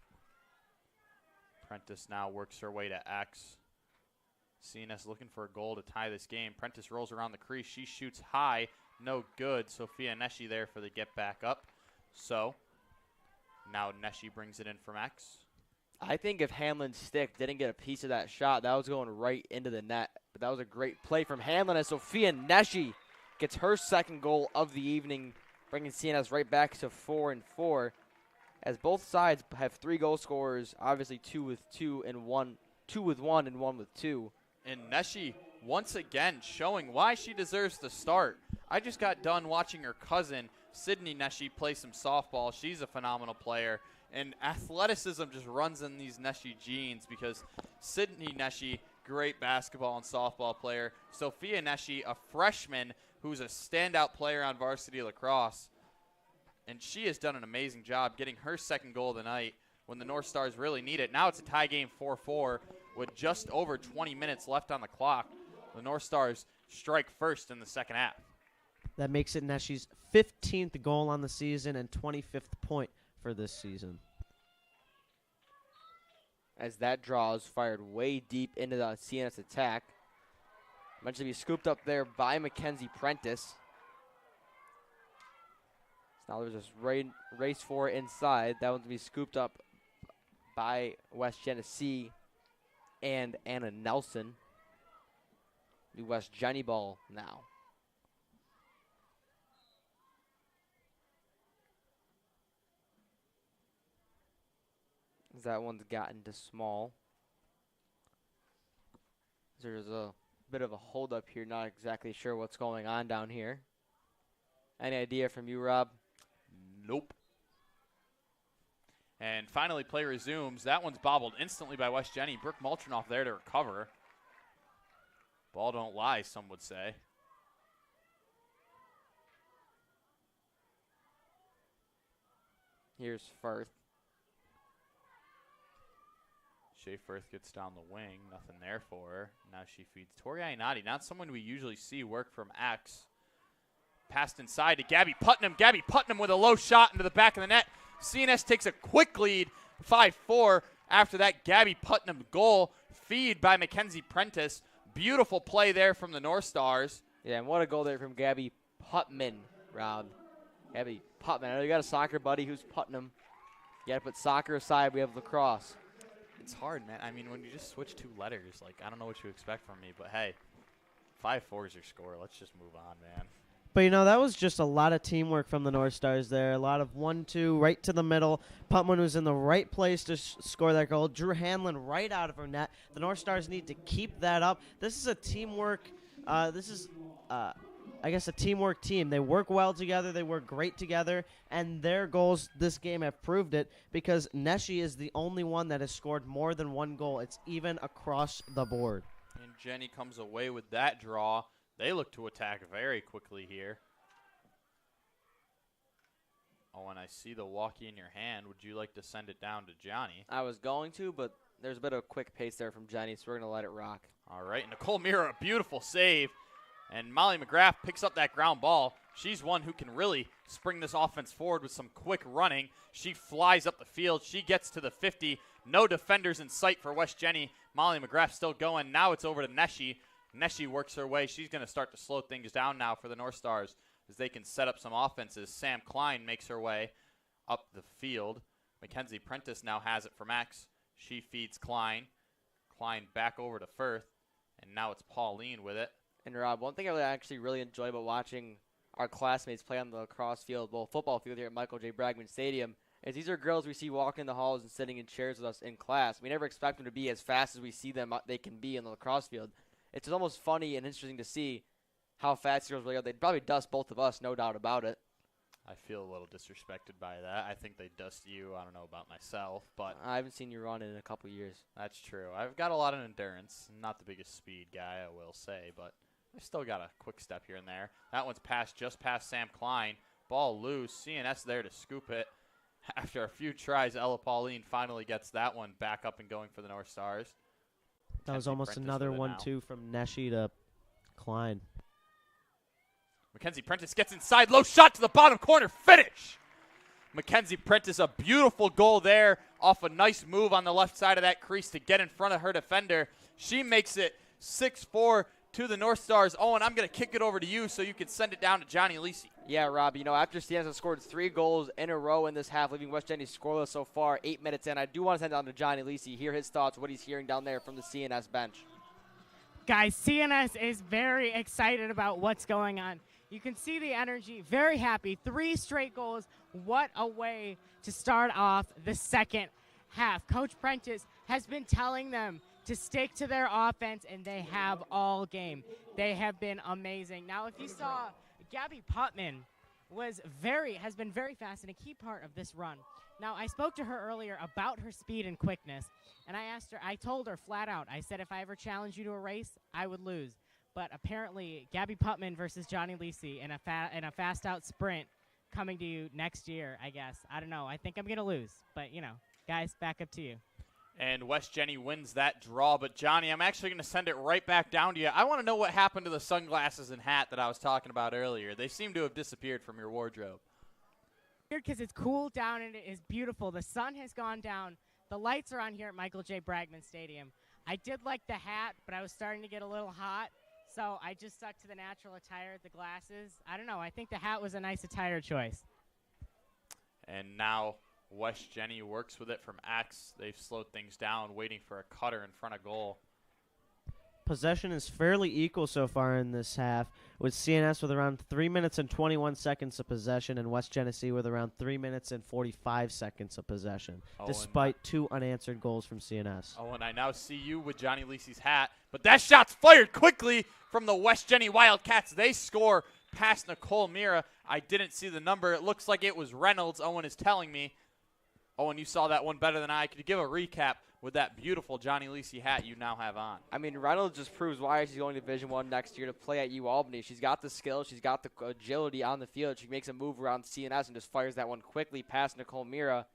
Prentice now works her way to X. CNS looking for a goal to tie this game. Prentice rolls around the crease. She shoots high. No good. Sophia Neshi there for the get back up. So now Neshi brings it in from X. I think if Hanlon's stick didn't get a piece of that shot, that was going right into the net. But that was a great play from Hanlon as Sophia Neshi gets her second goal of the evening, bringing CNS right back to 4-4. As both sides have 3 goal scorers, obviously 2 with 2 and 1, 2 with 1 and 1 with 2. And Neshi once again showing why she deserves to start. I just got done watching her cousin, Sydney Neshi, play some softball. She's a phenomenal player. And athleticism just runs in these Neshi genes because Sydney Neshi, great basketball and softball player. Sophia Neshi, a freshman who's a standout player on varsity lacrosse. And she has done an amazing job getting her second goal of the night when the North Stars really need it. Now it's a tie game 4-4 with just over 20 minutes left on the clock. The North Stars strike first in the second half. That makes it Neshi's 15th goal on the season and 25th point for this season. As that draw is fired way deep into the CNS attack. Meant to be scooped up there by Mackenzie Prentice. So now there's this race for it inside. That one's to be scooped up by West Genesee and Anna Nelson. The West Jenny ball now. That one's gotten to small. There's a bit of a holdup here. Not exactly sure what's going on down here. Any idea from you, Rob? Nope. And finally, play resumes. That one's bobbled instantly by West Jenny. Brooke Molchanoff there to recover. Ball don't lie, some would say. Here's Firth. Shea Firth gets down the wing. Nothing there for her. Now she feeds Tori Ainati. Not someone we usually see work from X. Passed inside to Gabby Putnam. Gabby Putnam with a low shot into the back of the net. CNS takes a quick lead, 5-4. After that Gabby Putnam goal, feed by Mackenzie Prentice. Beautiful play there from the North Stars. Yeah, and what a goal there from Gabby Putman, Rob. Gabby Putman. I know you got a soccer buddy who's Putnam. You got to put soccer aside. We have lacrosse. It's hard, man. I mean, when you just switch 2 letters, like, I don't know what you expect from me, but hey, 5-4 is your score. Let's just move on, man. But, you know, that was just a lot of teamwork from the North Stars there. A lot of 1-2 right to the middle. Putman was in the right place to score that goal. Drew Hanlon right out of her net. The North Stars need to keep that up. This is a teamwork. I guess, a teamwork team. They work well together. They work great together. And their goals this game have proved it because Nessie is the only one that has scored more than 1 goal. It's even across the board. And Jenny comes away with that draw. They look to attack very quickly here. Oh, and I see the walkie in your hand. Would you like to send it down to Johnny? I was going to, but there's a bit of a quick pace there from Jenny, so we're going to let it rock. All right, Nicole Mira, a beautiful save. And Molly McGrath picks up that ground ball. She's one who can really spring this offense forward with some quick running. She flies up the field. She gets to the 50. No defenders in sight for West Jenny. Molly McGrath still going. Now it's over to Nessie. Nessie works her way. She's going to start to slow things down now for the North Stars as they can set up some offenses. Sam Klein makes her way up the field. Mackenzie Prentice now has it for Max. She feeds Klein. Klein back over to Firth. And now it's Pauline with it. And Rob, one thing I actually really enjoy about watching our classmates play on the lacrosse field, well, football field here at Michael J. Bragman Stadium, is these are girls we see walking the halls and sitting in chairs with us in class. We never expect them to be as fast as we see them they can be on the lacrosse field. It's almost funny and interesting to see how fast girls really are. They'd probably dust both of us, no doubt about it. I feel a little disrespected by that. I think they dust you. I don't know about myself, but I haven't seen you run in a couple years. That's true. I've got a lot of endurance. Not the biggest speed guy, I will say, but I still got a quick step here and there. That one's just past Sam Klein. Ball loose. CNS there to scoop it. After a few tries, Ella Pauline finally gets that one back up and going for the North Stars. That was almost Prentice another with it 1-2 from Nessie to Klein. Mackenzie Prentice gets inside. Low shot to the bottom corner. Finish! Mackenzie Prentice, a beautiful goal there off a nice move on the left side of that crease to get in front of her defender. She makes it 6-4 to the North Stars. Owen, I'm going to kick it over to you so you can send it down to Johnny Lisi. Yeah, Rob, you know, after CNS has scored 3 goals in a row in this half, leaving West Jenny scoreless so far, 8 minutes in, I do want to send it down to Johnny Lisi, hear his thoughts, what he's hearing down there from the CNS bench. Guys, CNS is very excited about what's going on. You can see the energy, very happy. 3 straight goals. What a way to start off the second half. Coach Prentice has been telling them to stick to their offense, and they have all game. They have been amazing. Now, if you saw, Gabby Putman has been very fast and a key part of this run. Now, I spoke to her earlier about her speed and quickness, and I told her flat out, I said if I ever challenge you to a race, I would lose. But apparently, Gabby Putman versus Johnny Lisi in a fast-out sprint coming to you next year, I guess. I don't know. I think I'm going to lose. But, you know, guys, back up to you. And West Jenny wins that draw. But, Johnny, I'm actually going to send it right back down to you. I want to know what happened to the sunglasses and hat that I was talking about earlier. They seem to have disappeared from your wardrobe. Because it's cooled down and it is beautiful. The sun has gone down. The lights are on here at Michael J. Bragman Stadium. I did like the hat, but I was starting to get a little hot. So I just stuck to the natural attire, the glasses. I don't know. I think the hat was a nice attire choice. And now West Jenny works with it from X. They've slowed things down, waiting for a cutter in front of goal. Possession is fairly equal so far in this half, with CNS with around 3 minutes and 21 seconds of possession and West Genesee with around 3 minutes and 45 seconds of possession, despite 2 unanswered goals from CNS. Oh, and I now see you with Johnny Lisi's hat. But that shot's fired quickly from the West Jenny Wildcats. They score past Nicole Mira. I didn't see the number. It looks like it was Reynolds, Owen is telling me. Oh, and you saw that one better than I. Could you give a recap with that beautiful Johnny Lisi hat you now have on? I mean, Reynolds just proves why she's going to Division I next year to play at UAlbany. She's got the skill. She's got the agility on the field. She makes a move around CNS and just fires that one quickly past Nicole Mira.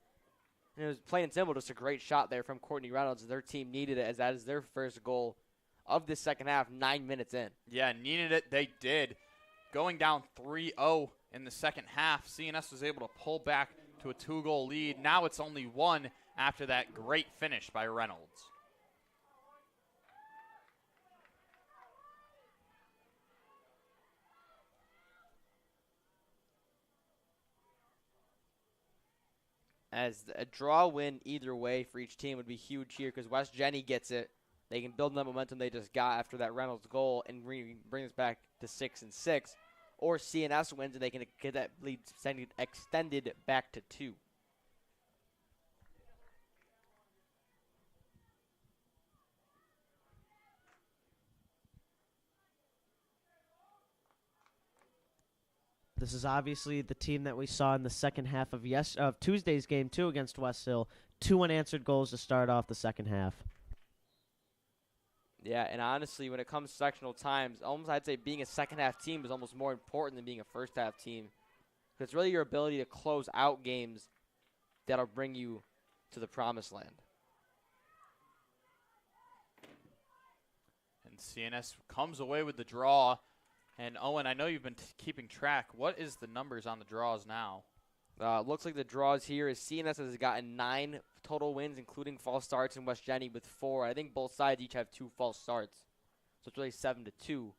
And it was plain and simple, just a great shot there from Courtney Reynolds. Their team needed it, as that is their first goal of the second half, 9 minutes in. Yeah, needed it. They did. Going down 3-0 in the second half, CNS was able to pull back to a 2-goal lead. Now it's only 1 after that great finish by Reynolds. As a draw win either way for each team would be huge here, because West Jenny gets it. They can build on that momentum they just got after that Reynolds goal and bring us back to 6-6. Or CNS wins and they can get that lead extended back to 2. This is obviously the team that we saw in the second half of Tuesday's game, too, against West Hill. 2 unanswered goals to start off the second half. Yeah, and honestly, when it comes to sectional times, almost I'd say being a second-half team is almost more important than being a first-half team. Because it's really your ability to close out games that'll bring you to the promised land. And CNS comes away with the draw. And, Owen, I know you've been keeping track. What is the numbers on the draws now? Looks like the draws here is CNS has gotten 9 total wins, including false starts, and West Jenny with 4. I think both sides each have 2 false starts, so it's really 7-2.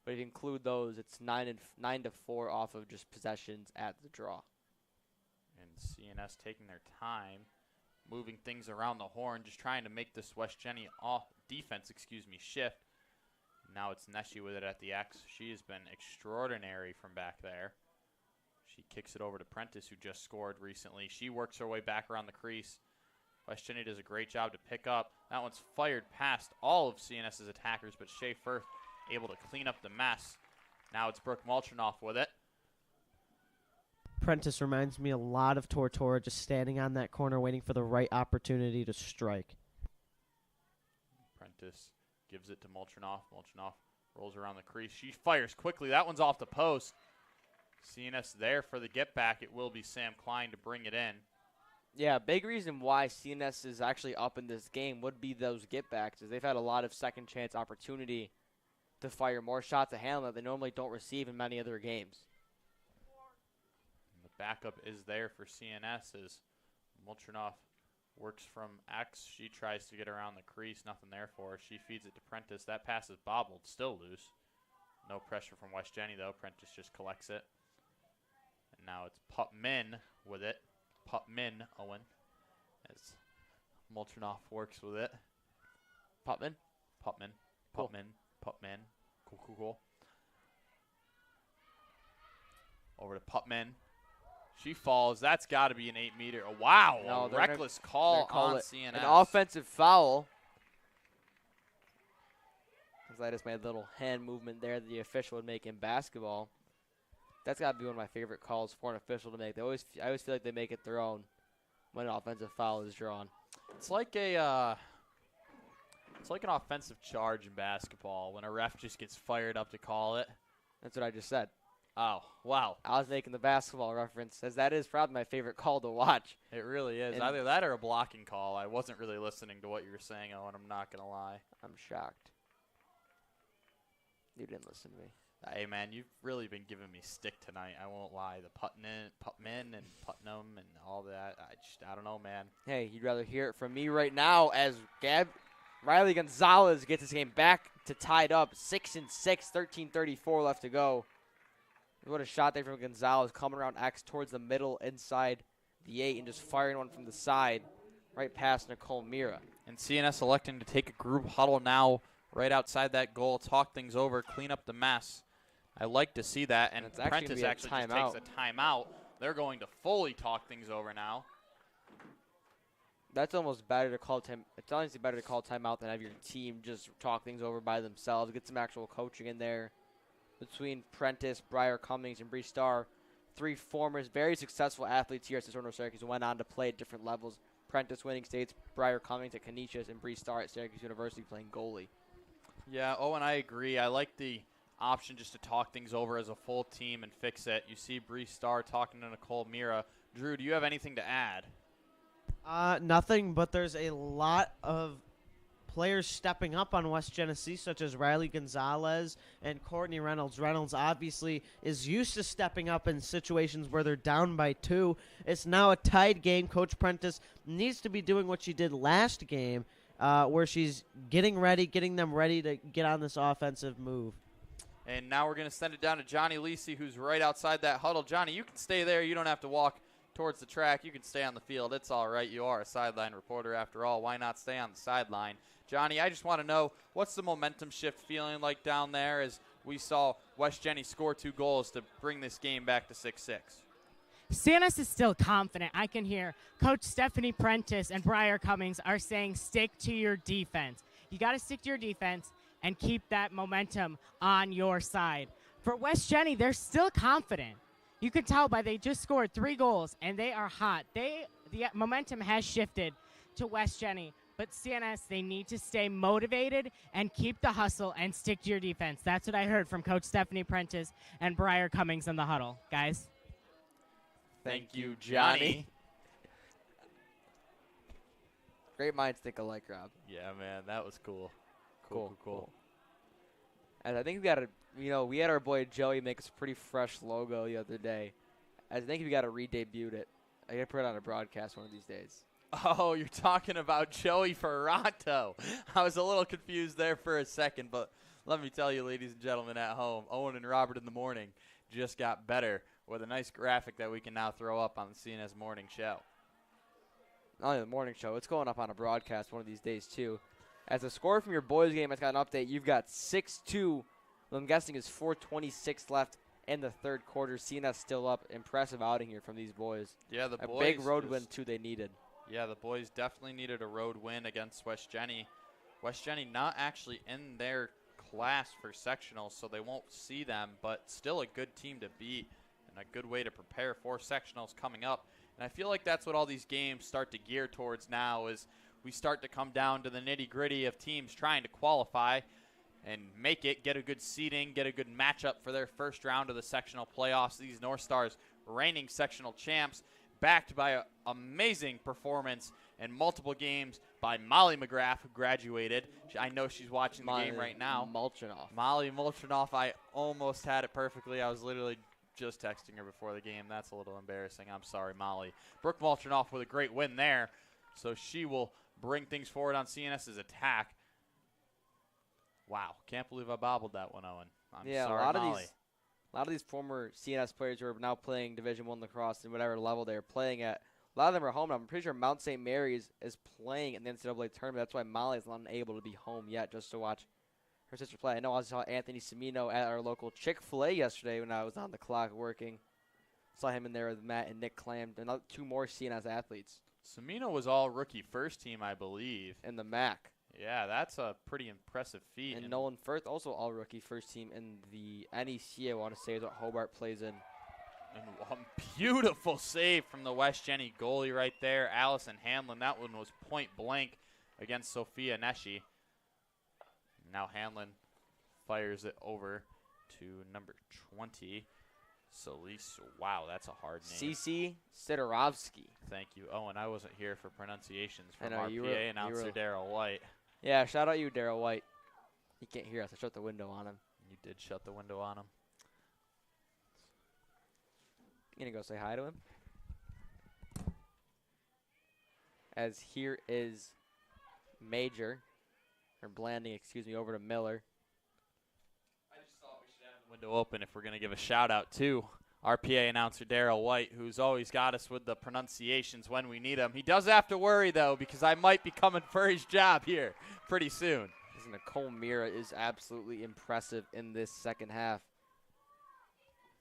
But if you include those, it's 9-4 off of just possessions at the draw. And CNS taking their time, moving things around the horn, just trying to make this West Jenny defense shift. Now it's Neshi with it at the X. She has been extraordinary from back there. She kicks it over to Prentice, who just scored recently. She works her way back around the crease. West Jenny does a great job to pick up. That one's fired past all of CNS's attackers, but Shea Firth able to clean up the mess. Now it's Brooke Molchanoff with it. Prentice reminds me a lot of Tortora, just standing on that corner waiting for the right opportunity to strike. Prentice gives it to Molchanoff. Molchanoff rolls around the crease. She fires quickly. That one's off the post. CNS there for the get back. It will be Sam Klein to bring it in. Yeah, big reason why CNS is actually up in this game would be those get backs, as they've had a lot of second chance opportunity to fire more shots at Hamlin that they normally don't receive in many other games. And the backup is there for CNS as Molchanoff works from X. She tries to get around the crease. Nothing there for her. She feeds it to Prentice. That pass is bobbled. Still loose. No pressure from West Jenny, though. Prentice just collects it. And now it's Putman with it. Putman, Owen, as Molchanoff works with it. Putman? Putman. Cool. Putman. Cool. Over to Putman. She falls. That's got to be an 8-meter. Oh, wow. No, a reckless call on CNS. An offensive foul. Because I just made a little hand movement there that the official would make in basketball. That's got to be one of my favorite calls for an official to make. I always feel like they make it their own when an offensive foul is drawn. It's like an offensive charge in basketball when a ref just gets fired up to call it. That's what I just said. Oh, wow. I was making the basketball reference, as that is probably my favorite call to watch. It really is. And either that or a blocking call. I wasn't really listening to what you were saying, Owen. I'm not going to lie. I'm shocked. You didn't listen to me. Hey, man, you've really been giving me stick tonight. I won't lie. The Putman and Putnam and all that. I don't know, man. Hey, you'd rather hear it from me right now as Riley Gonzalez gets his game back to tied up. 6-6, 13:34 left to go. What a shot there from Gonzalez, coming around X towards the middle inside the 8 and just firing one from the side right past Nicole Mira. And CNS electing to take a group huddle now right outside that goal, talk things over, clean up the mess. I like to see that. And it's actually Prentice actually just takes a timeout. They're going to fully talk things over now. That's almost better to call time. It's honestly better to call timeout than have your team just talk things over by themselves. Get some actual coaching in there between Prentice, Briar Cummings, and Bree Starr. three former very successful athletes here at North Syracuse went on to play at different levels. Prentice winning states, Briar Cummings at Canisius, and Bree Starr at Syracuse University playing goalie. Yeah, Owen, I agree. I like the option just to talk things over as a full team and fix it. You see Bree Starr talking to Nicole Mira. Drew, do you have anything to add? Nothing, but there's a lot of players stepping up on West Genesee, such as Riley Gonzalez and Courtney Reynolds. Reynolds obviously is used to stepping up in situations where they're down by 2. It's now a tied game. Coach Prentice needs to be doing what she did last game, where she's getting them ready to get on this offensive move. And now we're going to send it down to Johnny Lisi, who's right outside that huddle. Johnny, you can stay there. You don't have to walk towards the track. You can stay on the field. It's all right. You are a sideline reporter after all. Why not stay on the sideline? Johnny, I just want to know, what's the momentum shift feeling like down there as we saw West Jenny score 2 goals to bring this game back to 6-6? CNS is still confident. I can hear Coach Stephanie Prentice and Briar Cummings are saying stick to your defense. You got to stick to your defense and keep that momentum on your side. For West Jenny, they're still confident. You can tell by they just scored 3 goals, and they are hot. The momentum has shifted to West Jenny, but CNS, they need to stay motivated and keep the hustle and stick to your defense. That's what I heard from Coach Stephanie Prentice and Briar Cummings in the huddle. Guys? Thank you, Johnny. Great minds think alike, Rob. Yeah, man, that was cool. Cool. And I think we got to, we had our boy Joey make us a pretty fresh logo the other day. I think we got to re-debut it. I got to put it on a broadcast one of these days. Oh, you're talking about Joey Ferrato. I was a little confused there for a second, but let me tell you, ladies and gentlemen at home, Owen and Robert in the morning just got better with a nice graphic that we can now throw up on the CNS morning show. Not only the morning show, it's going up on a broadcast one of these days, too. As a score from your boys' game has got an update, you've got 6-2. I'm guessing is 4:26 left in the third quarter. CNS still up. Impressive outing here from these boys. Yeah, the boys. A big road win, too, they needed. Yeah, the boys definitely needed a road win against West Jenny. West Jenny not actually in their class for sectionals, so they won't see them, but still a good team to beat and a good way to prepare for sectionals coming up. And I feel like that's what all these games start to gear towards now is we start to come down to the nitty-gritty of teams trying to qualify and make it, get a good seeding, get a good matchup for their first round of the sectional playoffs. These North Stars reigning sectional champs, backed by an amazing performance in multiple games by Molly McGrath, who graduated. I know she's watching the game right now. Molly Molchanoff, I almost had it perfectly. I was literally just texting her before the game. That's a little embarrassing. I'm sorry, Molly. Brooke Molchanoff with a great win there. So she will bring things forward on CNS's attack. Wow, can't believe I bobbled that one, Owen. I'm sorry, Molly. A lot of these former CNS players who are now playing Division I lacrosse and whatever level they're playing at, a lot of them are home. I'm pretty sure Mount St. Mary's is playing in the NCAA tournament. That's why Molly's not able to be home yet just to watch her sister play. I know I saw Anthony Semino at our local Chick-fil-A yesterday when I was on the clock working. Saw him in there with Matt and Nick Clam, and 2 more CNS athletes. Semino was all rookie first team, I believe. In the MAC. Yeah, that's a pretty impressive feat. And Nolan Firth, also all rookie first team in the NEC, I want to say, is what Hobart plays in. And one beautiful save from the West Jenny goalie right there, Allison Hanlon. That one was point blank against Sophia Neshi. Now Hanlon fires it over to number 20. Celise, wow, that's a hard name. Cici Sidorovsky. Thank you. Oh, and I wasn't here for pronunciations from know, our PA announcer, Daryl White. Yeah, shout out you, Daryl White. He can't hear us. I shut the window on him. You did shut the window on him. You gonna go say hi to him? As here is Major, or Blanding, excuse me, over to Miller. I just thought we should have the window open if we're going to give a shout-out to our PA announcer, Daryl White, who's always got us with the pronunciations when we need them. He does have to worry, though, because I might be coming for his job here pretty soon. Nicole Mira is absolutely impressive in this second half.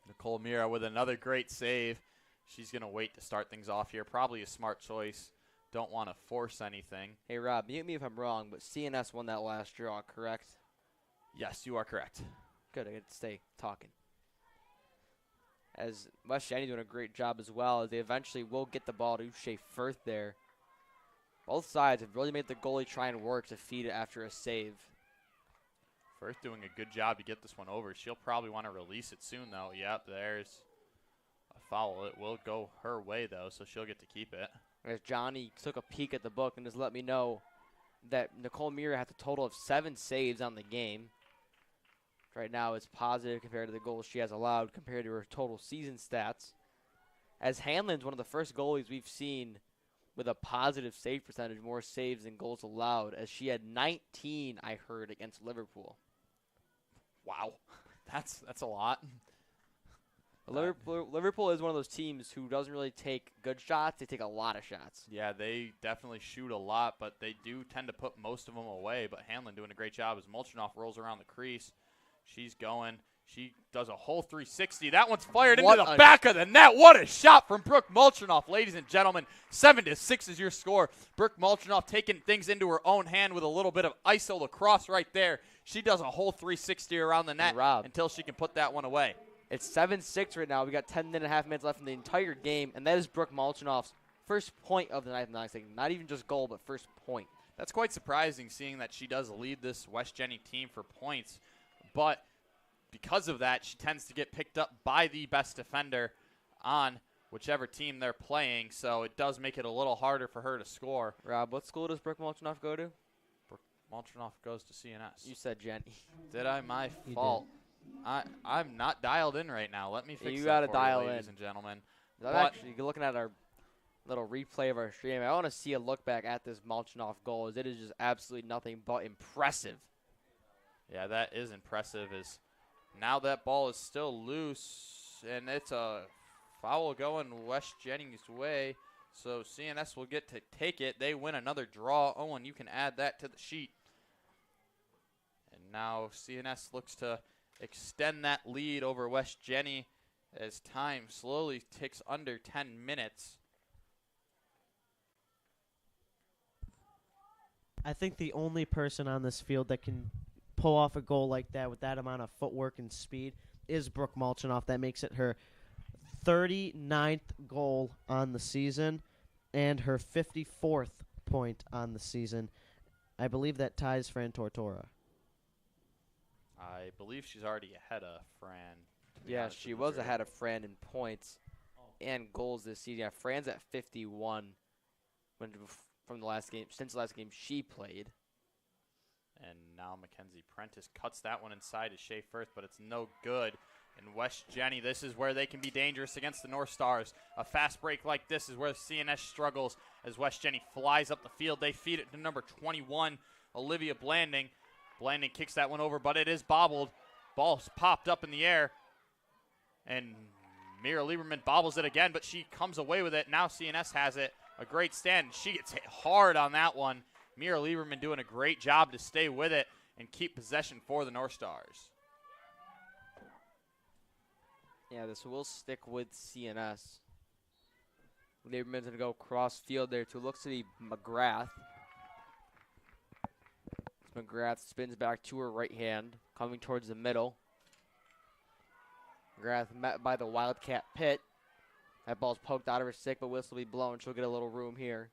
Nicole Mira with another great save. She's going to wait to start things off here. Probably a smart choice. Don't want to force anything. Hey, Rob, mute me if I'm wrong, but CNS won that last draw, correct? Yes, you are correct. Good, I get to stay talking. as West Jenny doing a great job as well, as they eventually will get the ball to Shea Firth there. Both sides have really made the goalie try and work to feed it after a save. Firth doing a good job to get this one over. She'll probably want to release it soon, though. Yep, there's a foul. It will go her way, though, so she'll get to keep it. As Johnny took a peek at the book and just let me know that Nicole Meara has a total of 7 saves on the game. Right now it's positive compared to the goals she has allowed compared to her total season stats. As Hanlon's one of the first goalies we've seen with a positive save percentage, more saves than goals allowed, as she had 19, I heard, against Liverpool. Wow, that's a lot. Liverpool is one of those teams who doesn't really take good shots. They take a lot of shots. Yeah, they definitely shoot a lot, but they do tend to put most of them away. But Hanlon doing a great job as Molchanoff rolls around the crease. She's going. She does a whole 360. That one's fired into the back of the net. What a shot from Brooke Molchanoff, ladies and gentlemen. 7-6 is your score. Brooke Molchanoff taking things into her own hand with a little bit of iso lacrosse right there. She does a whole 360 around the net until she can put that one away. It's 7-6 right now. We got 10.5 minutes left in the entire game, and that is Brooke Molchanoff's first point of the night. Not even just goal, but first point. That's quite surprising, seeing that she does lead this West Jenny team for points. But because of that, she tends to get picked up by the best defender on whichever team they're playing, so it does make it a little harder for her to score. Rob, what school does Brooke Molchanoff go to? Brooke Molchanoff goes to CNS. You said Jenny. Did I? My fault. I'm not dialed in right now. Let me fix you that gotta for dial you, ladies in. and gentlemen. I'm actually looking at our little replay of our stream. I want to see a look back at this Molchanoff goal, as it is just absolutely nothing but impressive. Yeah, that is impressive. As now that ball is still loose, and it's a foul going West Jennings' way. So CNS will get to take it. They win another draw. Owen, you can add that to the sheet. And now CNS looks to extend that lead over West Jenny as time slowly ticks under 10 minutes. I think the only person on this field that can pull off a goal like that with that amount of footwork and speed is Brooke Molchanoff. That makes it her 39th goal on the season and her 54th point on the season. I believe that ties Fran Tortora. I believe she's already ahead of Fran. Yeah, she was ahead of Fran in points and goals this season. Yeah, Fran's at 51 from the last game, since the last game she played. And now Mackenzie Prentice cuts that one inside to Shea Firth, but it's no good. And West Jenny, this is where they can be dangerous against the North Stars. A fast break like this is where CNS struggles as West Jenny flies up the field. They feed it to number 21, Olivia Blanding. Blanding kicks that one over, but it is bobbled. Ball's popped up in the air. And Mira Lieberman bobbles it again, but she comes away with it. Now CNS has it. A great stand. She gets hit hard on that one. Mira Lieberman doing a great job to stay with it and keep possession for the North Stars. Yeah, this will stick with CNS. Lieberman's going to go cross field there to looks to be McGrath. McGrath spins back to her right hand, coming towards the middle. McGrath met by the Wildcat pit. That ball's poked out of her stick, but whistle will be blown. She'll get a little room here.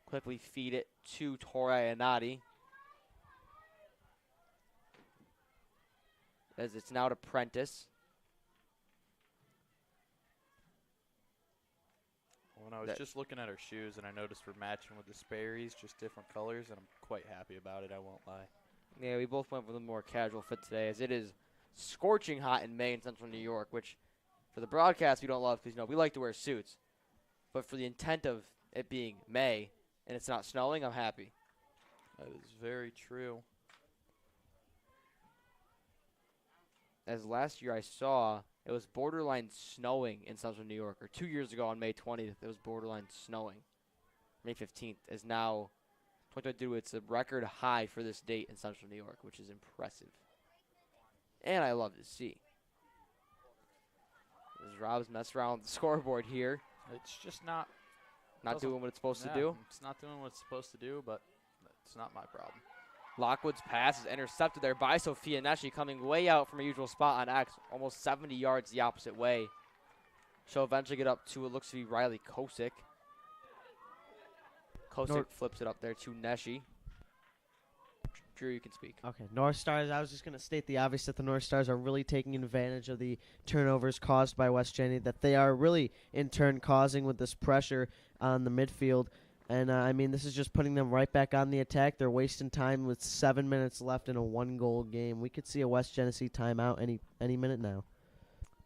Quickly feed it to Tora Anati. As it's now to Prentice. When I was just looking at her shoes, and I noticed we're matching with the Sperry's, just different colors, and I'm quite happy about it, I won't lie. Yeah, we both went with a more casual fit today, as it is scorching hot in May in central New York, which for the broadcast we don't love because, we like to wear suits. But for the intent of it being May and it's not snowing, I'm happy. That is very true. As last year I saw, it was borderline snowing in central New York. Or 2 years ago on May 20th, it was borderline snowing. May 15th is now 2022. It's a record high for this date in central New York, which is impressive. And I love to see. As Rob's messing around with the scoreboard here. It's just not doing what it's supposed to do. It's not doing what it's supposed to do, but it's not my problem. Lockwood's pass is intercepted there by Sophia Neshi, coming way out from her usual spot on X, almost 70 yards the opposite way. She'll eventually get up to, it looks to be Riley Kosick. Kosick flips it up there to Neshi. Drew, you can speak. Okay, North Stars, I was just going to state the obvious that the North Stars are really taking advantage of the turnovers caused by West Jenny, that they are really, in turn, causing with this pressure on the midfield. And, I mean, this is just putting them right back on the attack. They're wasting time with 7 minutes left in a one-goal game. We could see a West Genesee timeout any minute now.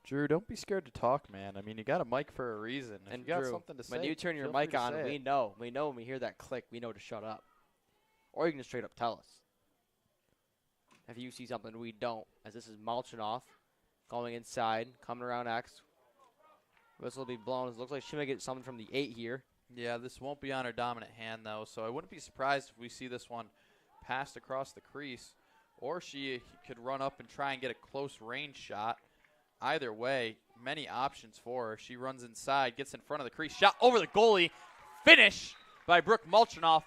Drew, don't be scared to talk, man. I mean, you got a mic for a reason. If And you got Drew, something to say, when you turn your feel free mic to on, say we it. know. We know when we hear that click, we know to shut up. Or you can just straight up tell us. If you see something we don't, as this is Malchinoff going inside, coming around X. Whistle will be blown. It looks like she may get something from the 8 here. Yeah, this won't be on her dominant hand, though, so I wouldn't be surprised if we see this one passed across the crease, or she could run up and try and get a close range shot. Either way, many options for her. She runs inside, gets in front of the crease, shot over the goalie, finish by Brooke Molchanoff,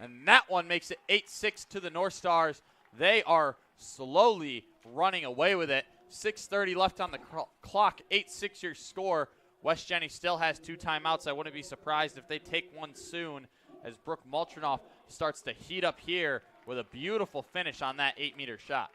and that one makes it 8-6 to the North Stars. They are slowly running away with it. 6:30 left on the clock, 8-6 your score. West Jenny still has 2 timeouts. I wouldn't be surprised if they take one soon as Brooke Molchanoff starts to heat up here with a beautiful finish on that 8-meter shot.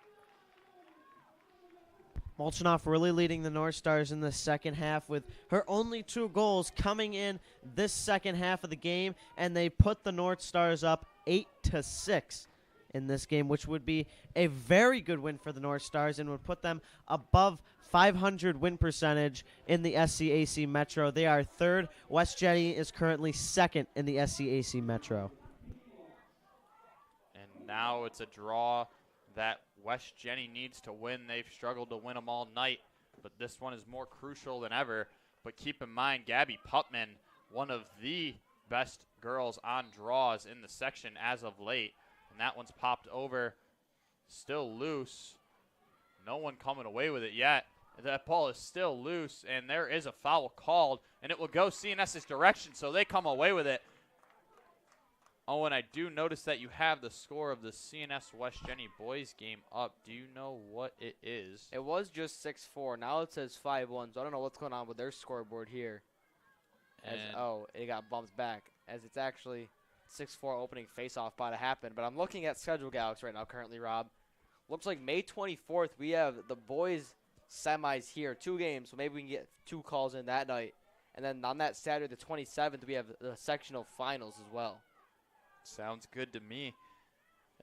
Molchanoff really leading the North Stars in the second half with her only 2 goals coming in this second half of the game, and they put the North Stars up 8-6 in this game, which would be a very good win for the North Stars and would put them above 500 win percentage in the SCAC Metro. They are 3rd. West Jenny is currently 2nd in the SCAC Metro. And now it's a draw that West Jenny needs to win. They've struggled to win them all night, but this one is more crucial than ever. But keep in mind, Gabby Putman, one of the best girls on draws in the section as of late, and that one's popped over, still loose. No one coming away with it yet. That ball is still loose, and there is a foul called, and it will go CNS's direction, so they come away with it. Oh, and I do notice that you have the score of the CNS West Jenny boys game up. Do you know what it is? It was just 6-4. Now it says 5-1, so I don't know what's going on with their scoreboard here. It got bumped back, as it's actually 6-4 opening face-off about to happen. But I'm looking at Schedule Galaxy right now currently, Rob. Looks like May 24th, we have the boys' semis here, 2 games, so maybe we can get 2 calls in that night. And then on that Saturday, the 27th, we have the sectional finals as well. Sounds good to me.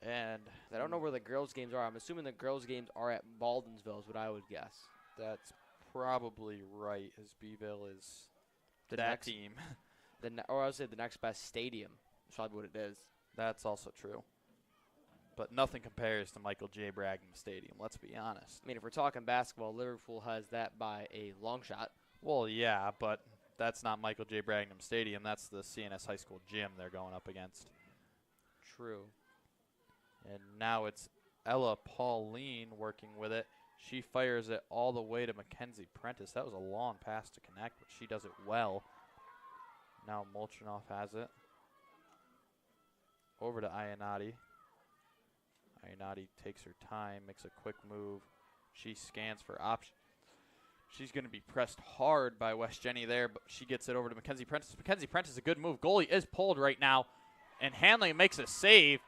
And I don't know where the girls' games are. I'm assuming the girls' games are at Baldensville is what I would guess. that's probably right, as Beeville is The that next- team. Or I would say the next best stadium is probably what it is. That's also true. But nothing compares to Michael J. Bragdon Stadium, let's be honest. I mean, if we're talking basketball, Liverpool has that by a long shot. Well, yeah, but that's not Michael J. Bragdon Stadium. That's the CNS High School gym they're going up against. True. And now it's Ella Pauline working with it. She fires it all the way to Mackenzie Prentice. That was a long pass to connect, but she does it well. Now Molchanoff has it. Over to Ayanati. Ayanati takes her time, makes a quick move. She scans for options. She's going to be pressed hard by West Jenny there, but she gets it over to Mackenzie Prentice. Mackenzie Prentice, a good move. Goalie is pulled right now, and Hanley makes a save.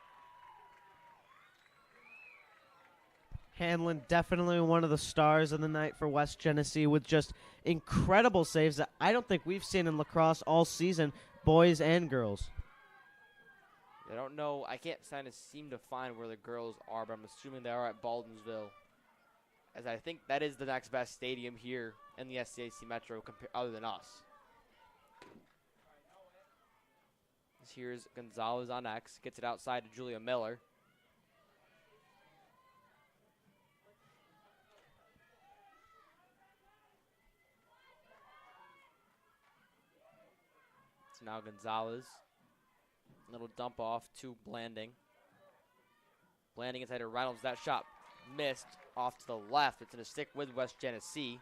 Hanlon definitely one of the stars of the night for West Genesee with just incredible saves that I don't think we've seen in lacrosse all season, boys and girls. I don't know. I can't kind of seem to find where the girls are, but I'm assuming they are at Baldensville, as I think that is the next best stadium here in the SCAC Metro other than us. Here's Gonzalez on X. Gets it outside to Julia Miller. It's now Gonzalez. Little dump off to Blanding. Blanding inside to Reynolds. That shot missed off to the left. It's going to stick with West Genesee.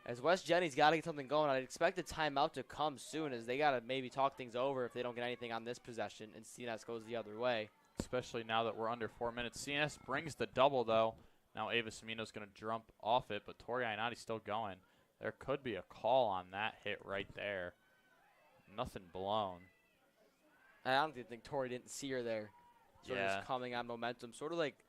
As West Jenny's got to get something going, I'd expect a timeout to come soon, as they got to maybe talk things over if they don't get anything on this possession and CNS goes the other way. Especially now that we're under 4 minutes. CNS brings the double, though. Now Ava Semino's going to jump off it, but Tori Ayanati's still going. There could be a call on that hit right there. Nothing blown. I honestly think Tori didn't see her there. Sort of Yeah. just coming on momentum. Sort of like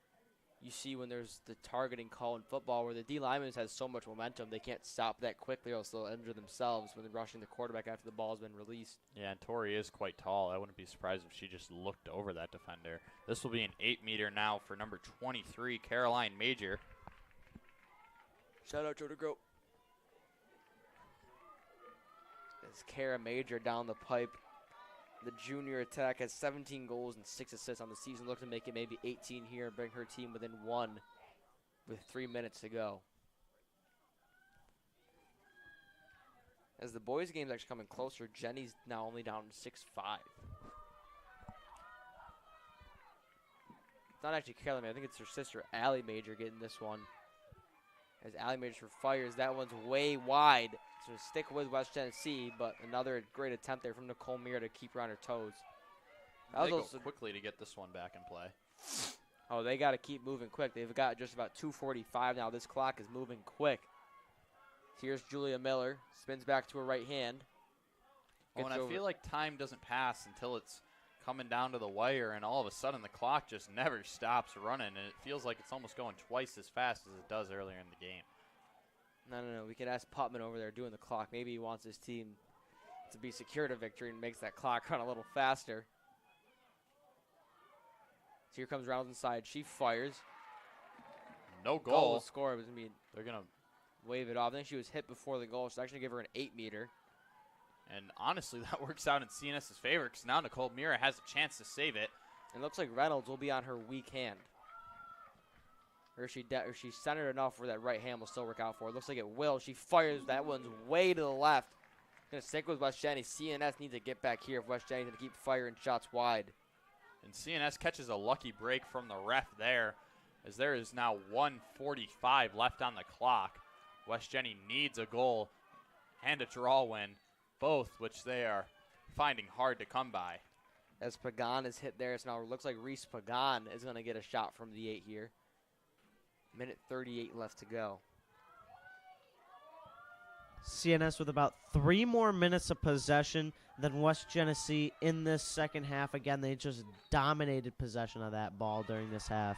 you see when there's the targeting call in football where the D lineman has so much momentum they can't stop that quickly or else they'll injure themselves when they're rushing the quarterback after the ball's been released. Yeah, and Tori is quite tall. I wouldn't be surprised if she just looked over that defender. This will be an 8-meter now for number 23, Caroline Major. Shout out to the girl. As Kara Major down the pipe. The junior attack has 17 goals and 6 assists on the season. Looking to make it maybe 18 here and bring her team within 1 with 3 minutes to go. As the boys' game's actually coming closer, Jenny's now only down 6-5. It's not actually Caroline Major. I think it's her sister, Allie Major, getting this one. As Allie Major fires, that one's way wide. So stick with West Genesee, but another great attempt there from Nicole Meir to keep her on her toes. That They was go also, quickly to get this one back in play. oh, they got to keep moving quick. They've got just about 2:45 now. This clock is moving quick. Here's Julia Miller. Spins back to her right hand. Oh, and Gets I over- feel like time doesn't pass until it's coming down to the wire, and all of a sudden the clock just never stops running, and it feels like it's almost going twice as fast as it does earlier in the game. No. We can ask Putman over there doing the clock. Maybe he wants his team to be secured a victory and makes that clock run a little faster. So here comes Reynolds inside. She fires. No Goal goal. was scored. It was going to be They're going to, wave it off. I think she was hit before the goal. So actually give her an 8-meter. and honestly, that works out in CNS's favor because now Nicole Mira has a chance to save it. It looks like Reynolds will be on her weak hand. Or if she's centered enough where that right hand will still work out for her. Looks like it will. She fires. That one's way to the left. Going to stick with West Jenny. CNS needs to get back here if West Jenny's going to keep firing shots wide. And CNS catches a lucky break from the ref there, as there is now 1:45 left on the clock. West Jenny needs a goal and a draw win, both which they are finding hard to come by. As Pagan is hit there, so now it looks like Reese Pagan is going to get a shot from the 8 here. Minute 38 left to go. CNS with about 3 more minutes of possession than West Genesee in this second half. Again, they just dominated possession of that ball during this half.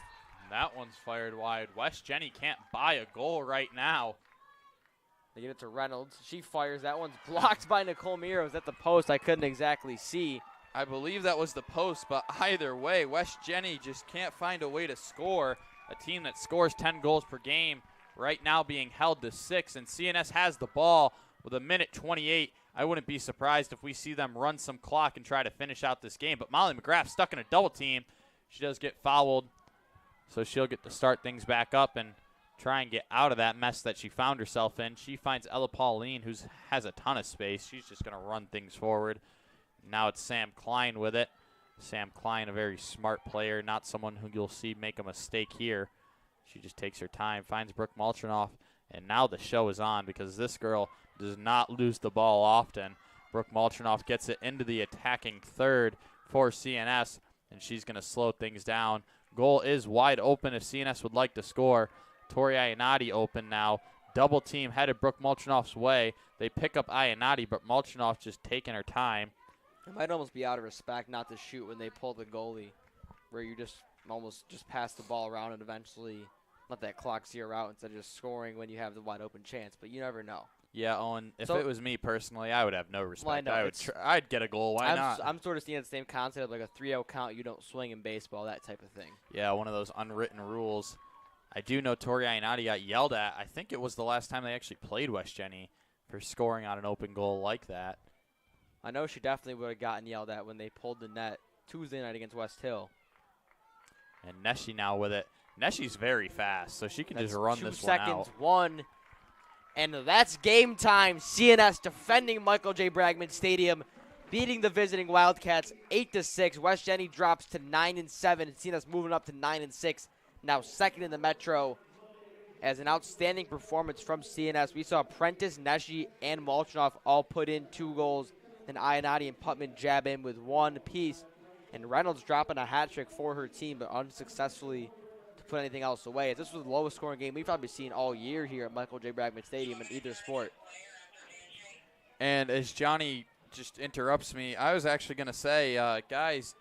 That one's fired wide. West Jenny can't buy a goal right now. They get it to Reynolds. She fires. That one's blocked by Nicole Mira. It was at the post. I couldn't exactly see. I believe that was the post, but either way, West Jenny just can't find a way to score. A team that scores 10 goals per game right now being held to 6, and CNS has the ball with a minute 28. I wouldn't be surprised if we see them run some clock and try to finish out this game, but Molly McGrath stuck in a double team. She does get fouled, so she'll get to start things back up and try and get out of that mess that she found herself in. She finds Ella Pauline, who has a ton of space. She's just going to run things forward. Now it's Sam Klein with it. Sam Klein, a very smart player, not someone who you'll see make a mistake here. She just takes her time, finds Brooke Molchanoff, and now the show is on because this girl does not lose the ball often. Brooke Molchanoff gets it into the attacking third for CNS, and she's going to slow things down. Goal is wide open if CNS would like to score. Tori Iannotti open now. Double team headed Brooke Molchanoff's way. They pick up Iannotti, but Molchanoff just taking her time. It might almost be out of respect not to shoot when they pull the goalie, where you just almost just pass the ball around and eventually let that clock zero out instead of just scoring when you have the wide open chance. But you never know. Yeah, Owen, if So- it was me personally, I would have no respect. Well, I know, I would it's- I'd get a goal. Why not? I'm sort of seeing the same concept, like a 3-0 count, you don't swing in baseball, that type of thing. Yeah, one of those unwritten rules. I do know Tori Iannotti got yelled at. I think it was the last time they actually played West Jenny for scoring on an open goal like that. I know she definitely would have gotten yelled at when they pulled the net Tuesday night against West Hill. And Neshi now with it. Neshi's very fast, so she can That's just run 2 this seconds, one out. 1. And that's game time. CNS defending Michael J. Bragman Stadium, beating the visiting Wildcats 8-6. West Jenny drops to 9-7, and CNS moving up to 9-6. Now second in the Metro. As an outstanding performance from CNS, we saw Prentice, Neshi, and Molchanoff all put in 2 goals. Then Iannotti and Putman jab in with 1 apiece. And Reynolds dropping a hat trick for her team, but unsuccessfully to put anything else away. This was the lowest scoring game we've probably seen all year here at Michael J. Bragman Stadium in either sport. And as Johnny just interrupts me, I was actually going to say, guys,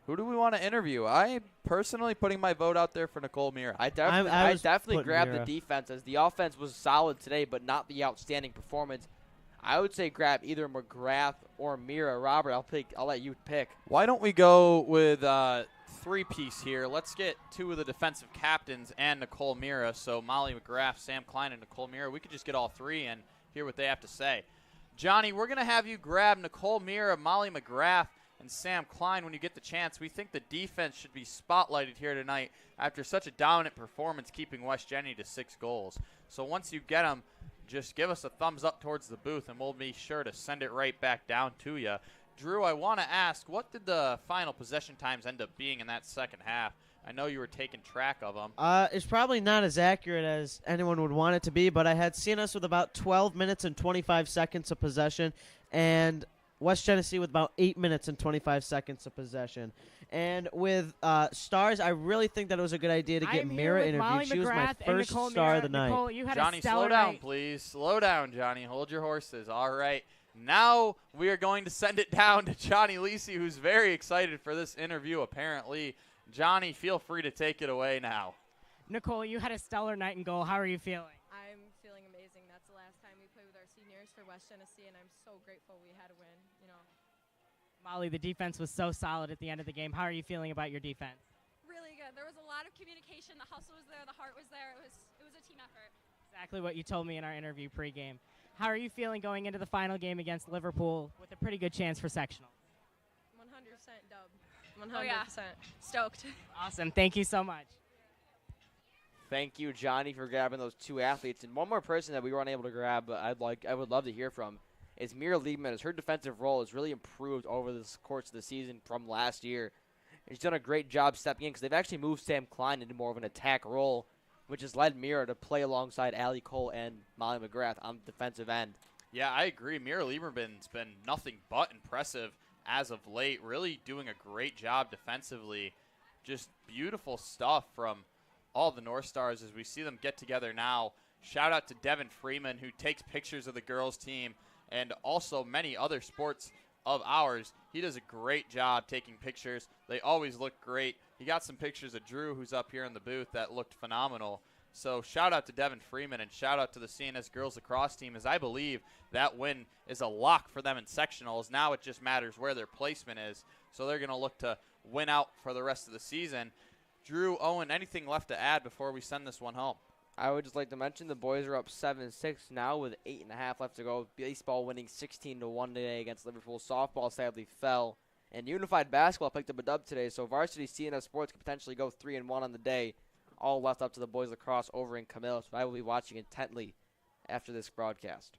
who do we want to interview? I'm personally putting my vote out there for Nicole Mira. I I was definitely putting grabbed Mira. the defense, as the offense was solid today, but not the outstanding performance. I would say grab either McGrath or Mira. Robert, I'll let you pick. Why don't we go with three-piece here? Let's get two of the defensive captains and Nicole Mira. So Molly McGrath, Sam Klein, and Nicole Mira. We could just get all three and hear what they have to say. Johnny, we're going to have you grab Nicole Mira, Molly McGrath, and Sam Klein when you get the chance. We think the defense should be spotlighted here tonight after such a dominant performance keeping West Jenny to 6 goals. So once you get them, just give us a thumbs up towards the booth, and we'll be sure to send it right back down to you. Drew, I want to ask, what did the final possession times end up being in that second half? I know you were taking track of them. It's probably not as accurate as anyone would want it to be, but I had CNS with about 12 minutes and 25 seconds of possession, and West Genesee with about 8 minutes and 25 seconds of possession. And with Stars, I really think that it was a good idea to get I'm here Mira with interviewed. Molly She was my McGrath and first Nicole star Mira. of the night. Nicole, you had Johnny, a stellar slow down, night. please. Slow down, Johnny. Hold your horses. All right. Now we are going to send it down to Johnny Lisi, who's very excited for this interview, apparently. Johnny, feel free to take it away now. Nicole, you had a stellar night in goal. How are you feeling? I'm feeling amazing. That's the last time we played with our seniors for West Genesee, and I'm so grateful we had a win. Molly, the defense was so solid at the end of the game. How are you feeling about your defense? Really good. There was a lot of communication. The hustle was there. The heart was there. It was a team effort. Exactly what you told me in our interview pregame. How are you feeling going into the final game against Liverpool with a pretty good chance for sectional? 100% dub. 100%. Oh, yeah. Stoked. Awesome. Thank you so much. Thank you, Johnny, for grabbing those two athletes. And one more person that we weren't able to grab, but I would love to hear from, is Mira Liebman. As her defensive role has really improved over the course of the season from last year. And she's done a great job stepping in because they've actually moved Sam Klein into more of an attack role, which has led Mira to play alongside Allie Cole and Molly McGrath on the defensive end. Yeah, I agree. Mira Lieberman's been nothing but impressive as of late, really doing a great job defensively. Just beautiful stuff from all the North Stars as we see them get together now. Shout out to Devin Freeman, who takes pictures of the girls' team and also many other sports of ours. He does a great job taking pictures. They always look great. He got some pictures of Drew, who's up here in the booth, that looked phenomenal. So shout out to Devin Freeman and shout out to the CNS girls lacrosse team, as I believe that win is a lock for them in sectionals. Now it just matters where their placement is. So they're going to look to win out for the rest of the season. Drew, Owen, anything left to add before we send this one home? I would just like to mention the boys are up 7-6 now with 8.5 left to go. Baseball winning 16-1 today against Liverpool. Softball sadly fell. And Unified Basketball picked up a dub today, so Varsity CNS Sports could potentially go 3-1 on the day. All left up to the boys lacrosse over in Camille, so I will be watching intently after this broadcast.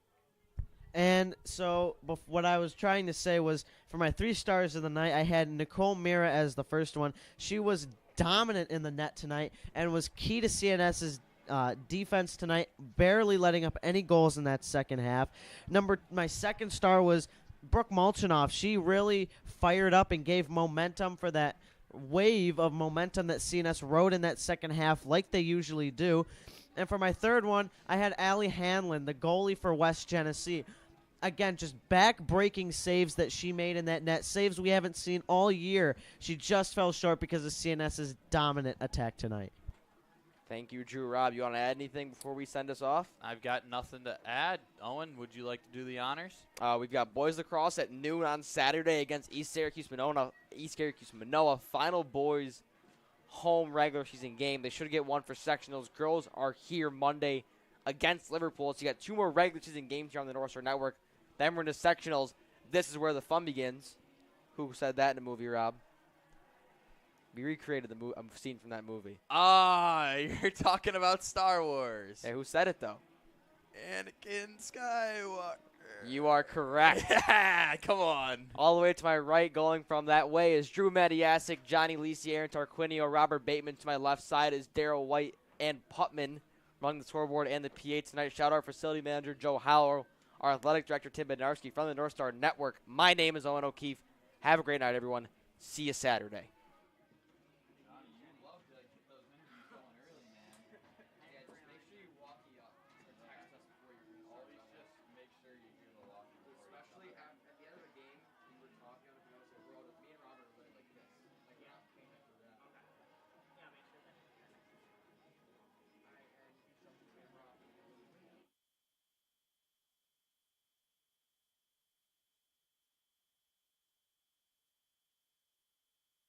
And so what I was trying to say was, for my 3 stars of the night, I had Nicole Mira as the first one. She was dominant in the net tonight and was key to CNS's defense tonight, barely letting up any goals in that second half. My second star was Brooke Molchanoff. She really fired up and gave momentum for that wave of momentum that CNS rode in that second half like they usually do. And for my third one, I had Allie Hanlon, the goalie for West Genesee. Again, just back-breaking saves that she made in that net, saves we haven't seen all year. She just fell short because of CNS's dominant attack tonight. Thank you, Drew. Rob, you want to add anything before we send us off? I've got nothing to add. Owen, would you like to do the honors? We've got boys lacrosse at noon on Saturday against East Syracuse Manoa. Final boys home regular season game. They should get one for sectionals. Girls are here Monday against Liverpool. So you got 2 more regular season games here on the North Star Network. Then we're into sectionals. This is where the fun begins. Who said that in the movie, Rob? We recreated the scene from that movie. Ah, you're talking about Star Wars. Hey, who said it, though? Anakin Skywalker. You are correct. Yeah, come on. All the way to my right, going from that way, is Drew Matiasic, Johnny Lisi, Aaron Tarquinio, Robert Bateman. To my left side is Daryl White and Putman running the scoreboard and the PA tonight. Shout out our facility manager, Joe Howell, our athletic director, Tim Bednarski, from the North Star Network. My name is Owen O'Keefe. Have a great night, everyone. See you Saturday.